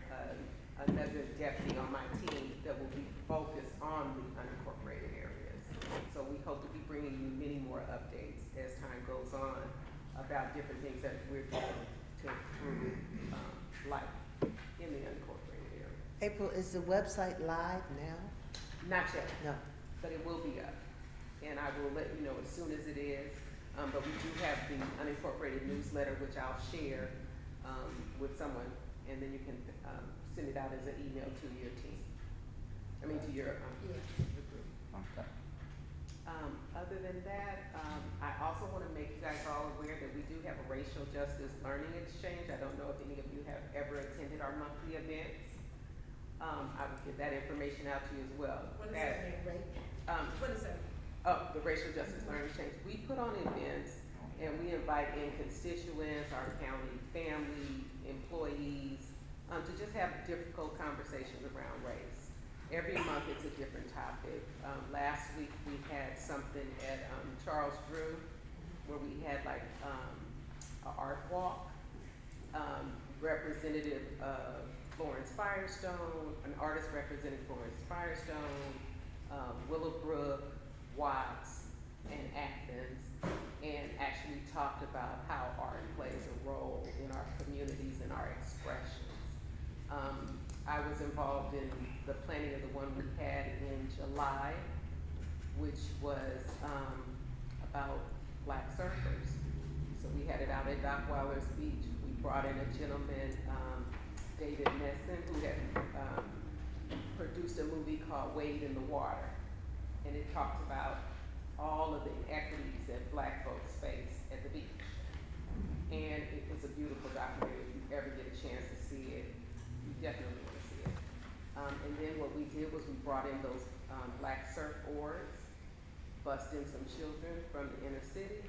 another deputy on my team that will be focused on the unincorporated areas. So we hope to be bringing you many more updates as time goes on about different things that we're doing to improve life in the unincorporated area. April, is the website live now? Not yet, No. but it will be up. And I will let you know as soon as it is. But we do have the unincorporated newsletter, which I'll share with someone and then you can, send it out as an email to your team. I mean, to your, Yeah. your group. Okay. Other than that, I also want to make you guys all aware that we do have a racial justice learning exchange. I don't know if any of you have ever attended our monthly events. I will get that information out to you as well. What does that mean? Right? What is that? The racial justice learning exchange. We put on events and we invite in constituents, our county family, employees, to just have difficult conversations around race. Every month it's a different topic. Last week we had something at Charles Drew where we had like an art walk. Representative of Florence Firestone, an artist representing Florence Firestone, Willowbrook, Watts, and Athens, and actually talked about how art plays a role in our communities and our expressions. I was involved in the planning of the one we had in July, which was about Black surfers. So we had it out at Dockweiler's Beach. We brought in a gentleman, David Nesson, who had produced a movie called Wade in the Water. And it talked about all of the inequities that Black folks face at the beach. And it was a beautiful documentary. If you ever get a chance to see it, you definitely want to see it. And then what we did was we brought in those Black surfboards, bussed in some children from the inner city,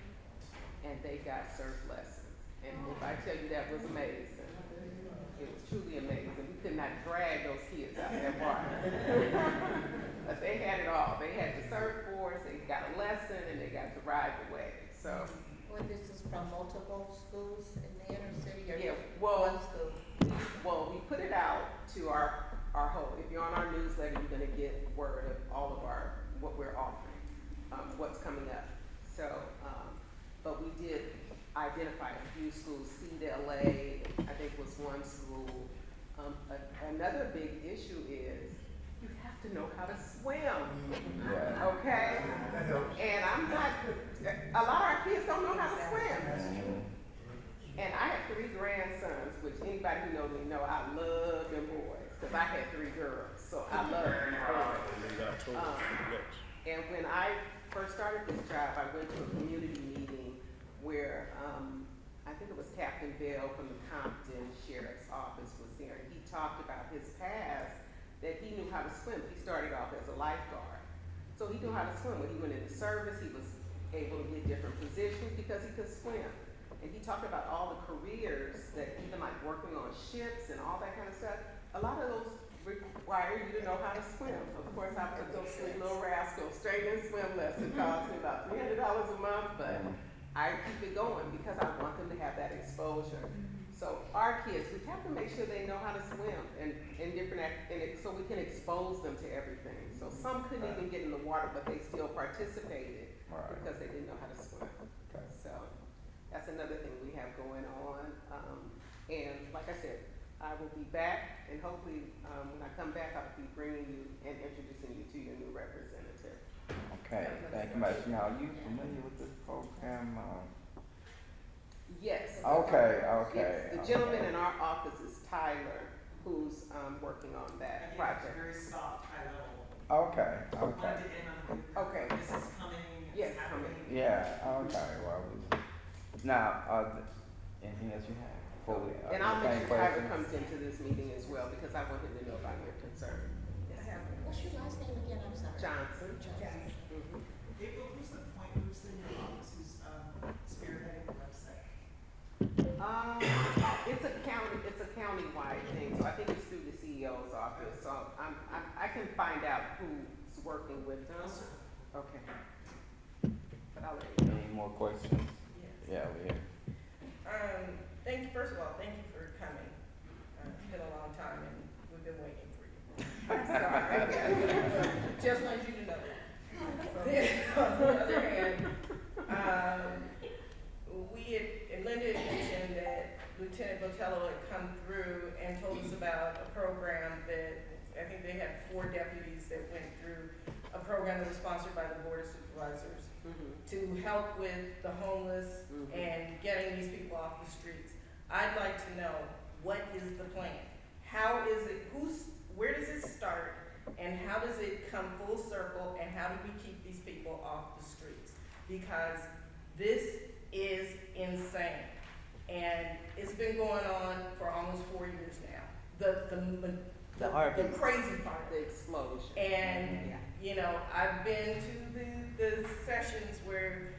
and they got surf lessons. And if I tell you that was amazing, it was truly amazing. We could not drag those kids out of that water. But they had it all. They had the surfboards, they got a lesson, and they got to ride the wave. So, Well, this is from multiple schools in the inner city, or yeah, just well, one school? well, we put it out to our whole, if you're on our newsletter, you're gonna get word of all of what we're offering, what's coming up. So, but we did identify a few schools. CDLA, I think, was one school. Another big issue is you have to know how to swim, Yeah. okay? And a lot of our kids don't know how to swim. And I have 3 grandsons, which anybody who knows me know I love them boys, because I had 3 girls, so I love them boys. And when I first started this job, I went to a community meeting where I think it was Captain Bell from the Compton Sheriff's Office was there, and he talked about his past, that he knew how to swim. He started off as a lifeguard. So he knew how to swim. When he went into service, he was able to get different positions because he could swim. And he talked about all the careers that even like working on ships and all that kind of stuff. A lot of those require you to know how to swim. Of course, I put those 3 little rascals straight in swim lesson. It cost me about $300 a month, but I keep it going because I want them to have that exposure. So our kids, we have to make sure they know how to swim and so we can expose them to everything. So some couldn't even get in the water, but they still participated because they didn't know how to swim. So that's another thing we have going on. And like I said, I will be back, and hopefully when I come back, I'll be bringing you and introducing you to your new representative. Okay, thank you much. Now, are you familiar with this program? Yes. Okay. Yes. The gentleman in our office is Tyler, who's working on that project. Very soft, high level. Okay. Blended in on the, Okay. this is coming, Yes, it's happening. Yeah, okay, well, now, anything else you have? Before we, And I'll make any sure Tyler questions? comes into this meeting as well, because I want him to know about your concern. What's your last name again, I'm sorry? Johnson. Johnson. Mhm. April, who's the point, who's in your office, who's spearheading the website? It's a county-wide thing, so I think it's through the CEO's office, so I can find out who's working with them. Okay. But I'll let you know. Any more questions? Yes. Yeah, we have. First of all, thank you for coming. It's been a long time and we've been waiting for you. Just wanted you to know that. Then, on the other hand, and Linda had mentioned that Lieutenant Botello had come through and told us about a program that, I think they had 4 deputies that went through a program that was sponsored by the Board of Supervisors to help with the homeless and getting these people off the streets. I'd like to know what is the plan? How is it, where does it start, and how does it come full circle, and how do we keep these people off the streets? Because this is insane, and it's been going on for almost 4 years now. The crazy part. The explosion. And, you know, I've been to the sessions where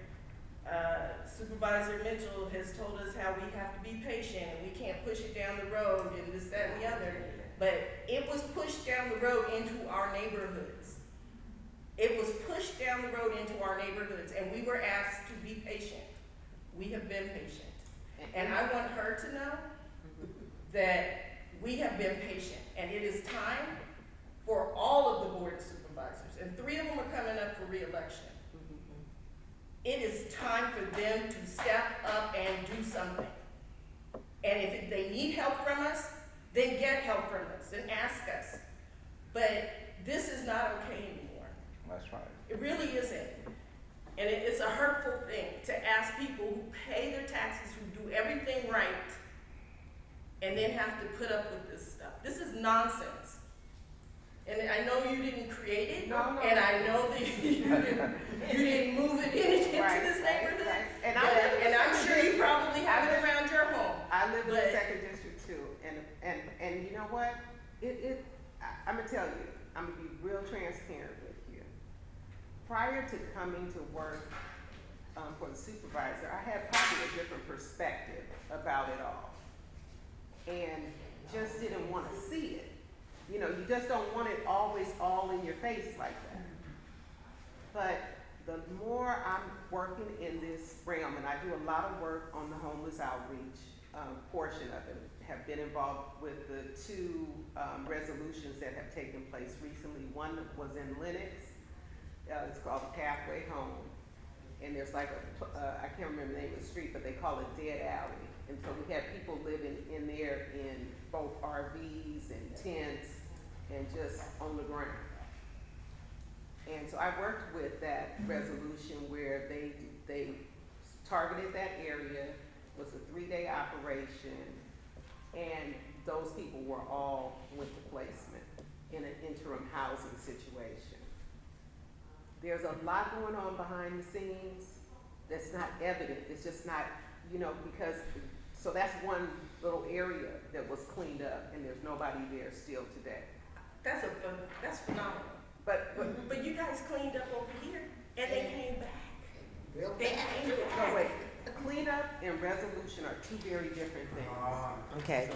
Supervisor Mitchell has told us how we have to be patient and we can't push it down the road and this, that, and the other. But it was pushed down the road into our neighborhoods. It was pushed down the road into our neighborhoods, and we were asked to be patient. We have been patient. And I want her to know that we have been patient, and it is time for all of the board of supervisors, and 3 of them are coming up for re-election. It is time for them to step up and do something. And if they need help from us, then get help from us and ask us. But this is not okay anymore. That's right. It really isn't. And it's a hurtful thing to ask people who pay their taxes, who do everything right, and then have to put up with this stuff. This is nonsense. And I know you didn't create it, and I know that you didn't move it into this neighborhood. Right. And I'm sure you probably have it around your home. I live in the 2nd district too, and you know what? I'm gonna tell you, I'm gonna be real transparent with you. Prior to coming to work for the supervisor, I had probably a different perspective about it all, and just didn't want to see it. You know, you just don't want it always all in your face like that. But the more I'm working in this realm, and I do a lot of work on the homeless outreach portion of it, have been involved with the 2 resolutions that have taken place recently. One was in Lenox. It's called Pathway Home. And there's like I can't remember the name of the street, but they call it Dead Alley. And so we had people living in there in both RVs and tents and just on the ground. And so I worked with that resolution where they targeted that area. It was a 3-day operation, and those people were all went to placement in an interim housing situation. There's a lot going on behind the scenes that's not evident. It's just not, you know, because, so that's one little area that was cleaned up, and there's nobody there still today. That's phenomenal. But you guys cleaned up over here, and they came back. They came back. No, wait, cleanup and resolution are 2 very different things. Okay, So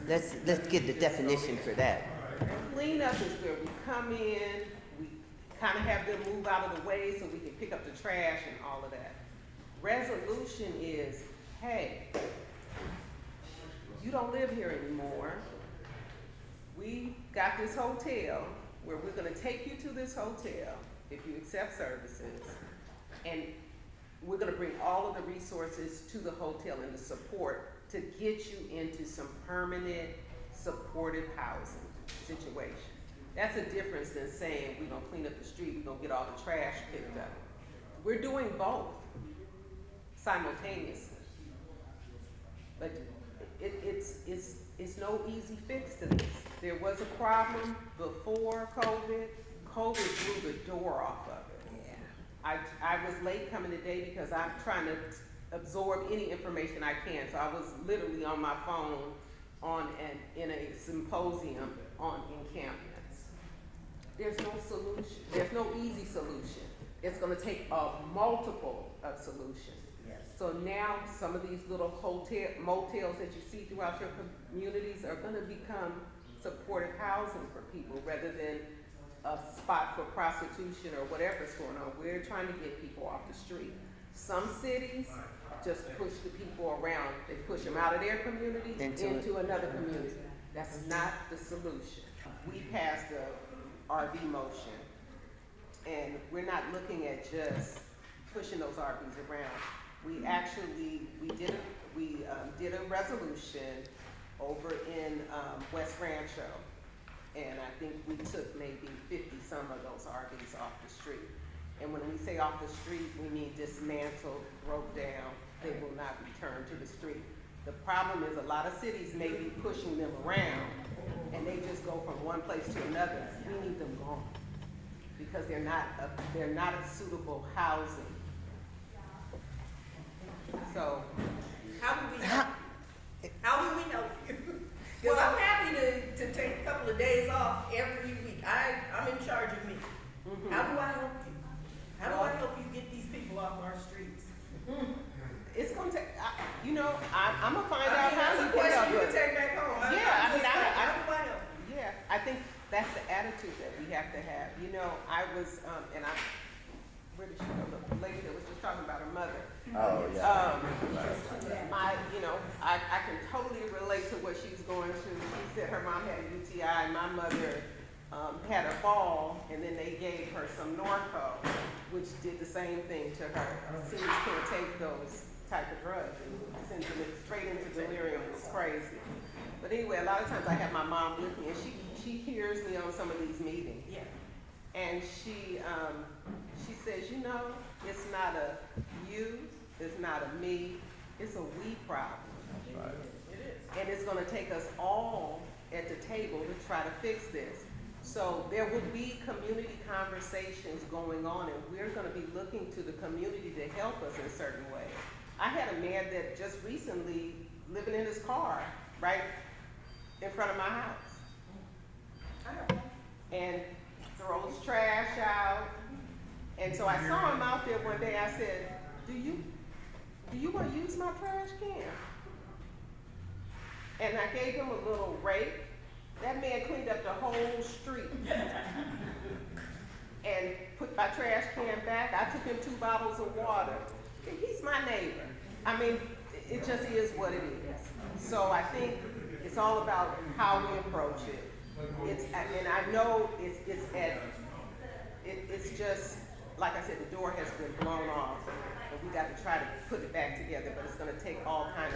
let's get the definition for that. Cleanup is where we come in, we kind of have them move out of the way so we can pick up the trash and all of that. Resolution is, hey, you don't live here anymore. We got this hotel where we're gonna take you to this hotel if you accept services, and we're gonna bring all of the resources to the hotel and the support to get you into some permanent supportive housing situation. That's a difference than saying we're gonna clean up the street, we're gonna get all the trash picked up. We're doing both simultaneously. But it's no easy fix to this. There was a problem before COVID. COVID blew the door off of it. Yeah. I was late coming today because I'm trying to absorb any information I can. So I was literally on my phone in a symposium on encampments. There's no solution. There's no easy solution. It's gonna take a multiple of solutions. Yes. So now some of these little motels that you see throughout your communities are gonna become supportive housing for people rather than a spot for prostitution or whatever's going on. We're trying to get people off the street. Some cities just push the people around. They push them out of their community into another community. That's not the solution. We passed the RV motion, and we're not looking at just pushing those RVs around. We actually, did a resolution over in West Rancho, and I think we took maybe 50 some of those RVs off the street. And when we say off the street, we mean dismantled, broke down. They will not return to the street. The problem is a lot of cities may be pushing them around and they just go from one place to another. We need them gone because they're not a suitable housing. So, How do we help you? Because I'm happy to take a couple of days off every week. I'm in charge of me. How do I help you? How do I help you get these people off our streets? it's gonna take, I'm gonna find out I mean, how that's you a can question help you us. can take back home. Yeah, I'm I mean, just saying, I- how do I help you? Yeah, I think that's the attitude that we have to have. I was, where did she go? The lady that was just talking about her mother. Oh, yeah. I can totally relate to what she was going through. She said her mom had a UTI, and my mother had a fall, and then they gave her some Norco, which did the same thing to her. Seniors can't take those type of drugs, and sends them straight into delirium. It's crazy. But anyway, a lot of times I have my mom with me, and she hears me on some of these meetings. Yeah. And she says, it's not a you, it's not a me, it's a we problem. Right. It is. And it's gonna take us all at the table to try to fix this. So there will be community conversations going on, and we're gonna be looking to the community to help us in certain ways. I had a man that just recently living in his car right in front of my house. And throws trash out. And so I saw him out there one day. I said, do you want to use my trash can? And I gave him a little rake. That man cleaned up the whole street and put my trash can back. I took him 2 bottles of water. He's my neighbor. I mean, it just is what it is. So I think it's all about how we approach it. And I know it's just, like I said, the door has been blown off, and we got to try to put it back together, but it's gonna take all kind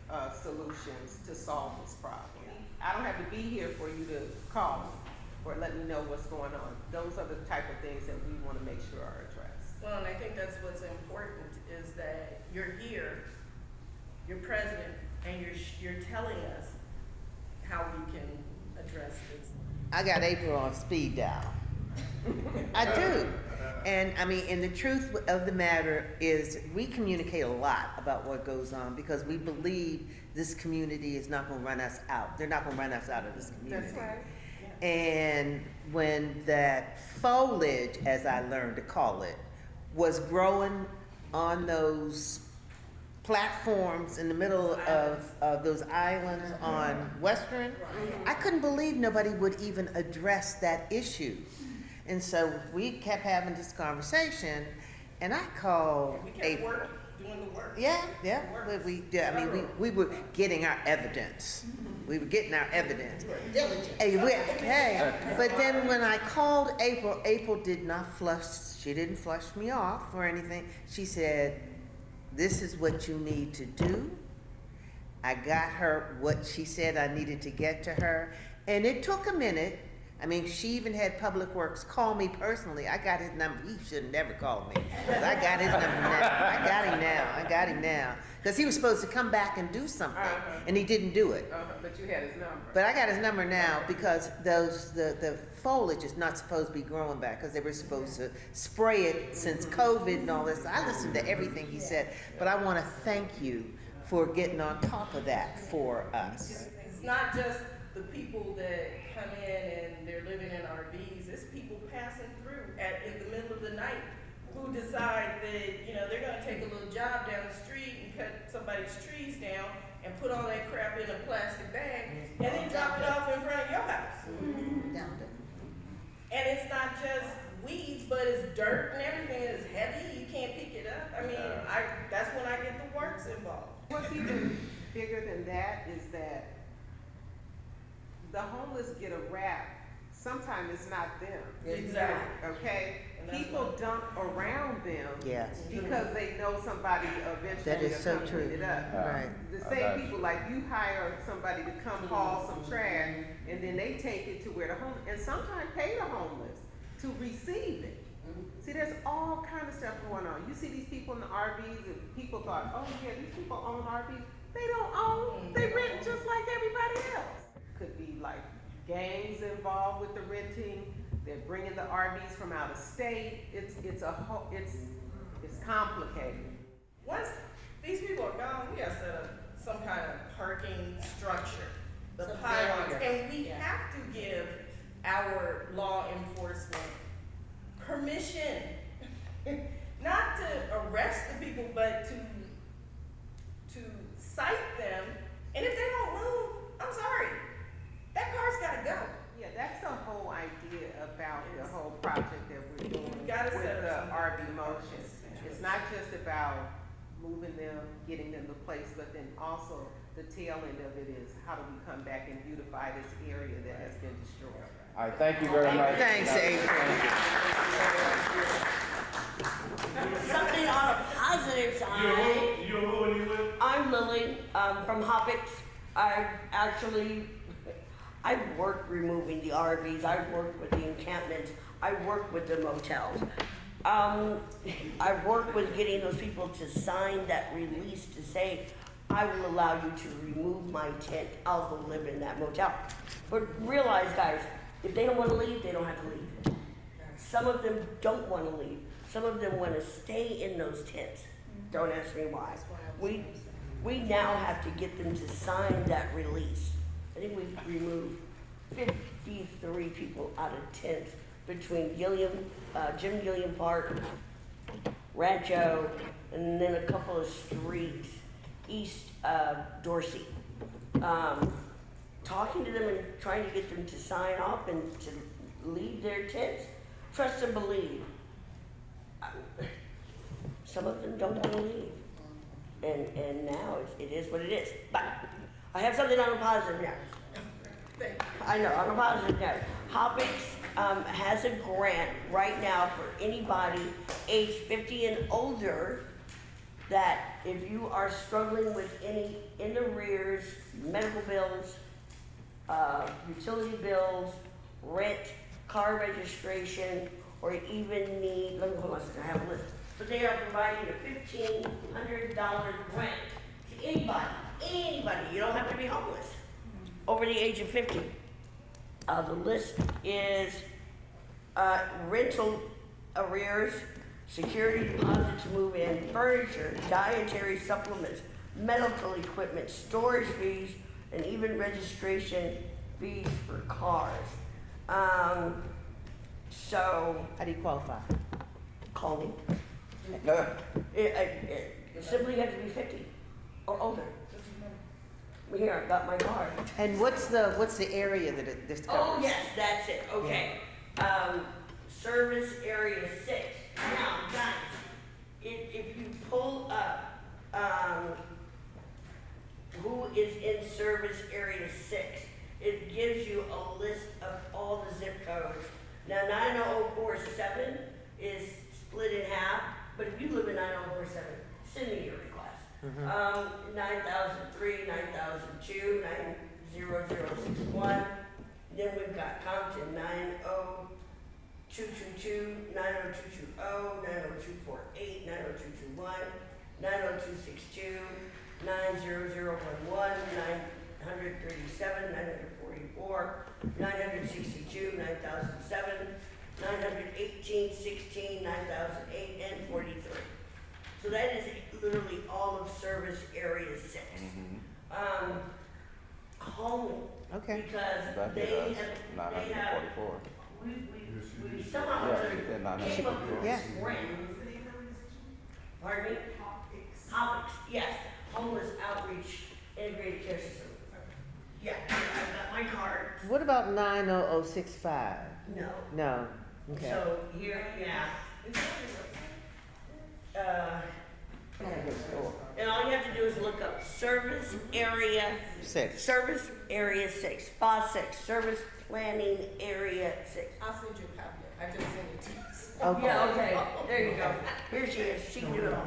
of solutions to solve this problem. I don't have to be here for you to call me or let me know what's going on. Those are the type of things that we wanna make sure are addressed. Well, and I think that's what's important is that you're here, you're present, and you're telling us how we can address this. I got April on speed dial. I do. And and the truth of the matter is we communicate a lot about what goes on because we believe this community is not gonna run us out. They're not gonna run us out of this community. That's right. Yeah. And when that foliage, as I learned to call it, was growing on those platforms in the middle of those islands on Western, I couldn't believe nobody would even address that issue. And so we kept having this conversation, and I called We kept April. doing the work. Yeah. Works. We were getting our evidence. We were getting our evidence. Diligent. Hey, but then when I called April, April did not flush, she didn't flush me off or anything. She said, this is what you need to do. I got her what she said I needed to get to her, and it took a minute. She even had Public Works call me personally. I got his number. He should have never called me. But I got his number now. I got him now. Because he was supposed to come back and do something, and he didn't do it. But you had his number. But I got his number now because the foliage is not supposed to be growing back because they were supposed to spray it since COVID and all this. I listened to everything he said, but I want to thank you for getting on top of that for us. It's not just the people that come in and they're living in RVs. It's people passing through in the middle of the night who decide that they're gonna take a little job down the street and cut somebody's trees down and put all that crap in a plastic bag and then drop it off in front of your house. And it's not just weeds, but it's dirt and everything. It's heavy. You can't pick it up. That's when I get the works involved. What's even bigger than that is that the homeless get a rap. Sometimes it's not them. Exactly. Okay? And that's People dump around them Yes. because they know somebody eventually That is will so come true. clean it up. Right. The same people, like you hire somebody to come haul some trash, and then they take it to where the homeless, and sometimes pay the homeless to receive it. See, there's all kind other stuff going on. You see these people in the RVs, and people thought, oh yeah, these people own RVs. They don't own, they rent just like everybody else. Could be like gangs involved with the renting. They're bringing the RVs from out of state. It's complicated. Once these people are gone, we gotta set up some kind of parking structure, the Some pylons, barriers. and we have to give our law enforcement permission, not to arrest the people, but to cite them, and if they don't move, I'm sorry, that car's gotta go. Yeah, that's the whole idea about the whole project that we're doing We've gotta with set the up some- RV motion. It's not just about moving them, getting them to place, but then also the tail end of it is how do we come back and beautify this area that has been destroyed. All right, thank you very much. Thanks, April. Something on a positive side. You know who and you with? I'm Lily, from Hoppix. I work removing the RVs, I work with the encampments, I work with the motels. I work with getting those people to sign that release to say, I will allow you to remove my tent, I'll go live in that motel. But realize, guys, if they don't wanna leave, they don't have to leave. Some of them don't wanna leave, some of them wanna stay in those tents. Don't ask me why. We now have to get them to sign that release. I think we've removed 53 people out of tents between Jim Gilliam Park, Rancho, and then a couple of streets east of Dorsey. Talking to them and trying to get them to sign off and to leave their tents. Trust and believe. Some of them don't want to leave. And now it is what it is. But I have something on a positive note. I know, on a positive note. Hoppix has a grant right now for anybody age 50 and older that if you are struggling with any in arrears, medical bills, utility bills, rent, car registration, or even need, let me hold on a second, I have a list. But they are providing a $1,500 grant to anybody. You don't have to be homeless over the age of 50. The list is rental arrears, security deposit to move in, furniture, dietary supplements, medical equipment, storage fees, and even registration fees for cars. So How do you qualify? call me. Simply have to be 50 or older. Here, I've got my card. And what's the area that this covers? Oh, yes, that's it, okay. Service area 6. Now, guys, if you pull up, who is in service area 6, it gives you a list of all the zip codes. Now, 90047 is split in half, but if you live in 9047, send me your request. 9003, 9002, 90061. Then we've got Compton 90222, 90220, 90248, 90221, 90262, 90011, 937, 944, 962, 9007, 918, 16, 9008, and 43. So that is literally all of service area 6. Call me. Okay. Because they have, we somehow came up with Yeah. this grant. Pardon me? Hoppix, yes, homeless outreach integrated care system. Yeah, I've got my card. What about 90065? No. No. Okay. So here, yeah. And all you have to do is look up service area 6. Service area 6, spa 6, service planning area 6. I'll send you a copy. I just sent it to you. Okay. Yeah, okay, there you go. Here she is, she can do it all.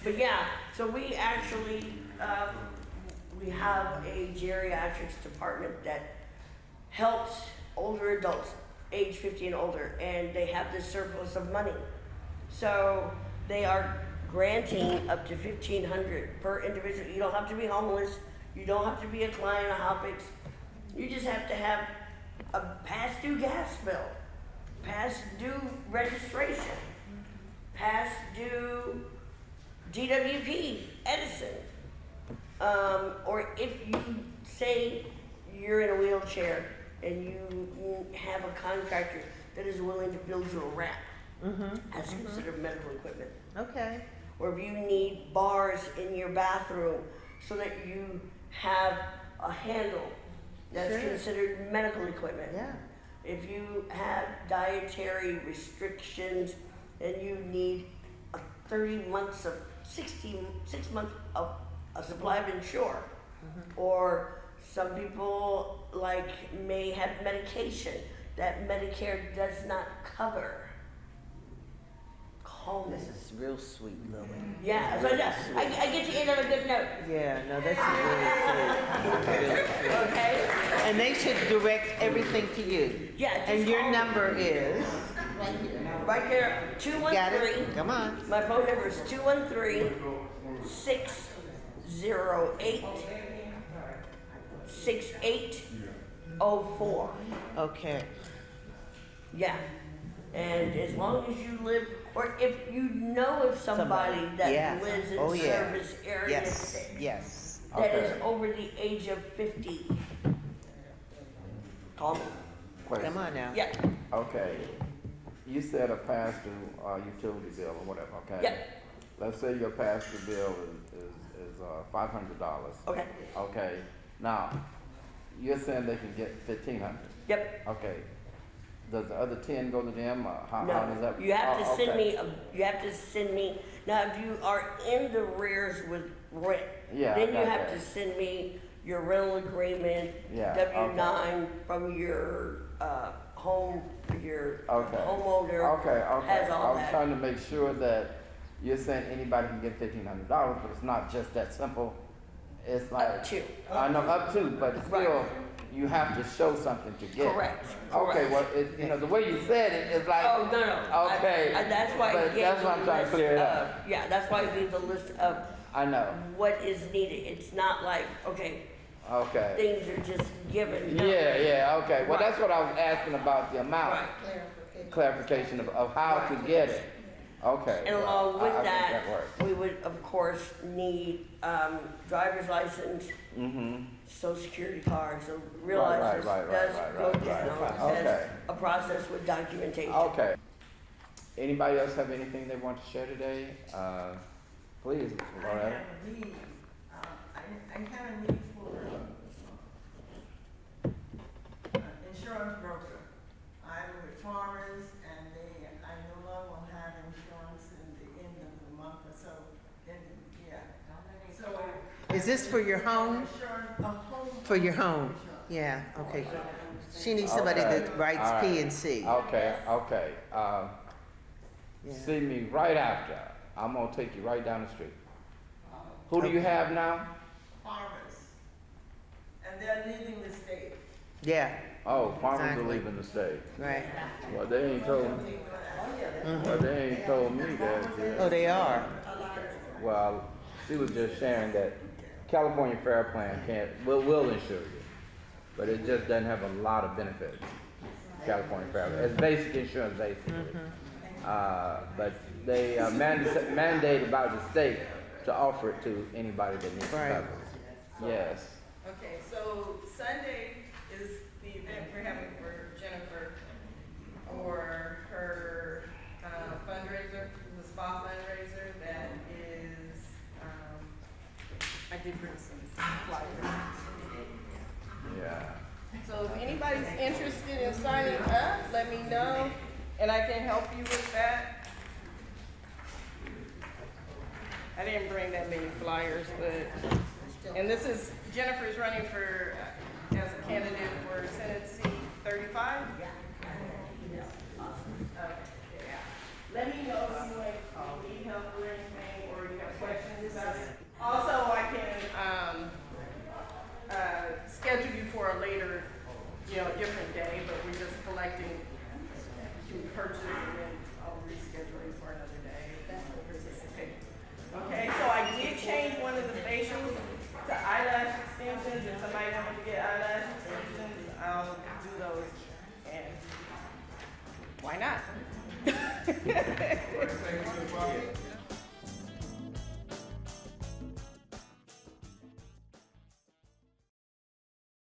But yeah, so we actually, we have a geriatrics department that helps older adults, age 50 and older, and they have this surplus of money. So they are granting up to 1,500 per individual. You don't have to be homeless. You don't have to be a client of Hoppix. You just have to have a past due gas bill, past due registration, past due GWP, Edison. Or if you say you're in a wheelchair and you have a contractor that is willing to build you a ramp, that's considered medical equipment. Okay, Or if you need bars in your bathroom so that you have a handle, that's Sure. considered medical equipment. yeah, If you have dietary restrictions and you need 30 months of 6 months of a supply of Ensure, or some people may have medication that Medicare does not cover. Call me. this is real sweet, Lily. Yeah, so I get you in on a good note, Yeah, no, this is really sweet. Really sweet. okay? And they should direct everything to you. Yeah, just And your call me. number is, Right there, got 213. it? Come on. My phone number is 213-608-6804. Okay, Yeah. And as long as you live, or if you know of somebody that yes. lives in Oh, yeah. service area yes, 6 yes. that is Okay. over the age of 50, call me. Question. Come on now. Yeah, Okay, you said a past due utility bill or whatever, okay? yeah, Let's say your past due bill is $500. okay, Okay, now, you're saying they can get 1,500. yep. Okay, does the other 10 go to them, or how does No, that? you have to Oh, send okay. me, now if you are in the rears with rent, Yeah, I then you got have that. to send me your rental agreement, Yeah, W-9 from your, home, your Okay. homeowner. Okay, has I all was that. trying to make sure that you're saying anybody can get $1,500, but it's not just that simple. It's like. Up to. I know, up to, but Right. still, you have to show something to get. Correct, Okay, correct. well, the way you said it, it's like. Oh, no. Okay. That's why I But gave that's the why I'm trying to list clear it up. of, yeah, that's why I gave the list of I know, what is needed. It's not like, okay, okay. things are just given. No. Yeah, okay, well, Right. that's what I was asking about the amount. Right. Clarification of how to get it. Okay. And well, along with I think that, works. we would, of course, need driver's license, Mm-hmm. social security card, so real Right, license right, does right, go right, down right. as Okay. a process with documentation. Okay. Anybody else have anything they want to share today? Please, I Loretta. have a need, I have a need for insurance broker. I'm with Farmers and I no longer will have insurance in the end of the month or so, end of the year. So. Is this for your home? Insurance, a home. For your home? insurance. Yeah, okay. She needs somebody Okay, that writes all right. P and C. Okay. Yeah. See me right after. I'm gonna take you right down the street. Who do you have now? Farmers. And they're leaving the state. Yeah, Oh, farmers Exactly. are leaving the state. right. Well, they ain't told me. Well, they ain't told me that. Oh, they are? Well, she was just sharing that California Fair Plan will insure you, but it just doesn't have a lot of benefits. California Fair, it's basic insurance basically. But they are mandated by the state to offer it to anybody that needs Right. coverage. Yes. Okay, so Sunday is the event we're having for Jennifer for her fundraiser, the spa fundraiser that is, I did bring some flyers. Yeah. So if anybody's interested in signing up, let me know and I can help you with that. I didn't bring that many flyers, but, and this is, Jennifer's running for, as a candidate for Senate seat 35. Let me know if you need help or anything, or you have questions about it. Also, I can, schedule you for a later, different day, but we're just collecting to purchase and then I'll reschedule you for for another day. Participate. Okay, so I did change one of the facials to eyelash extensions, and somebody wanted to get eyelash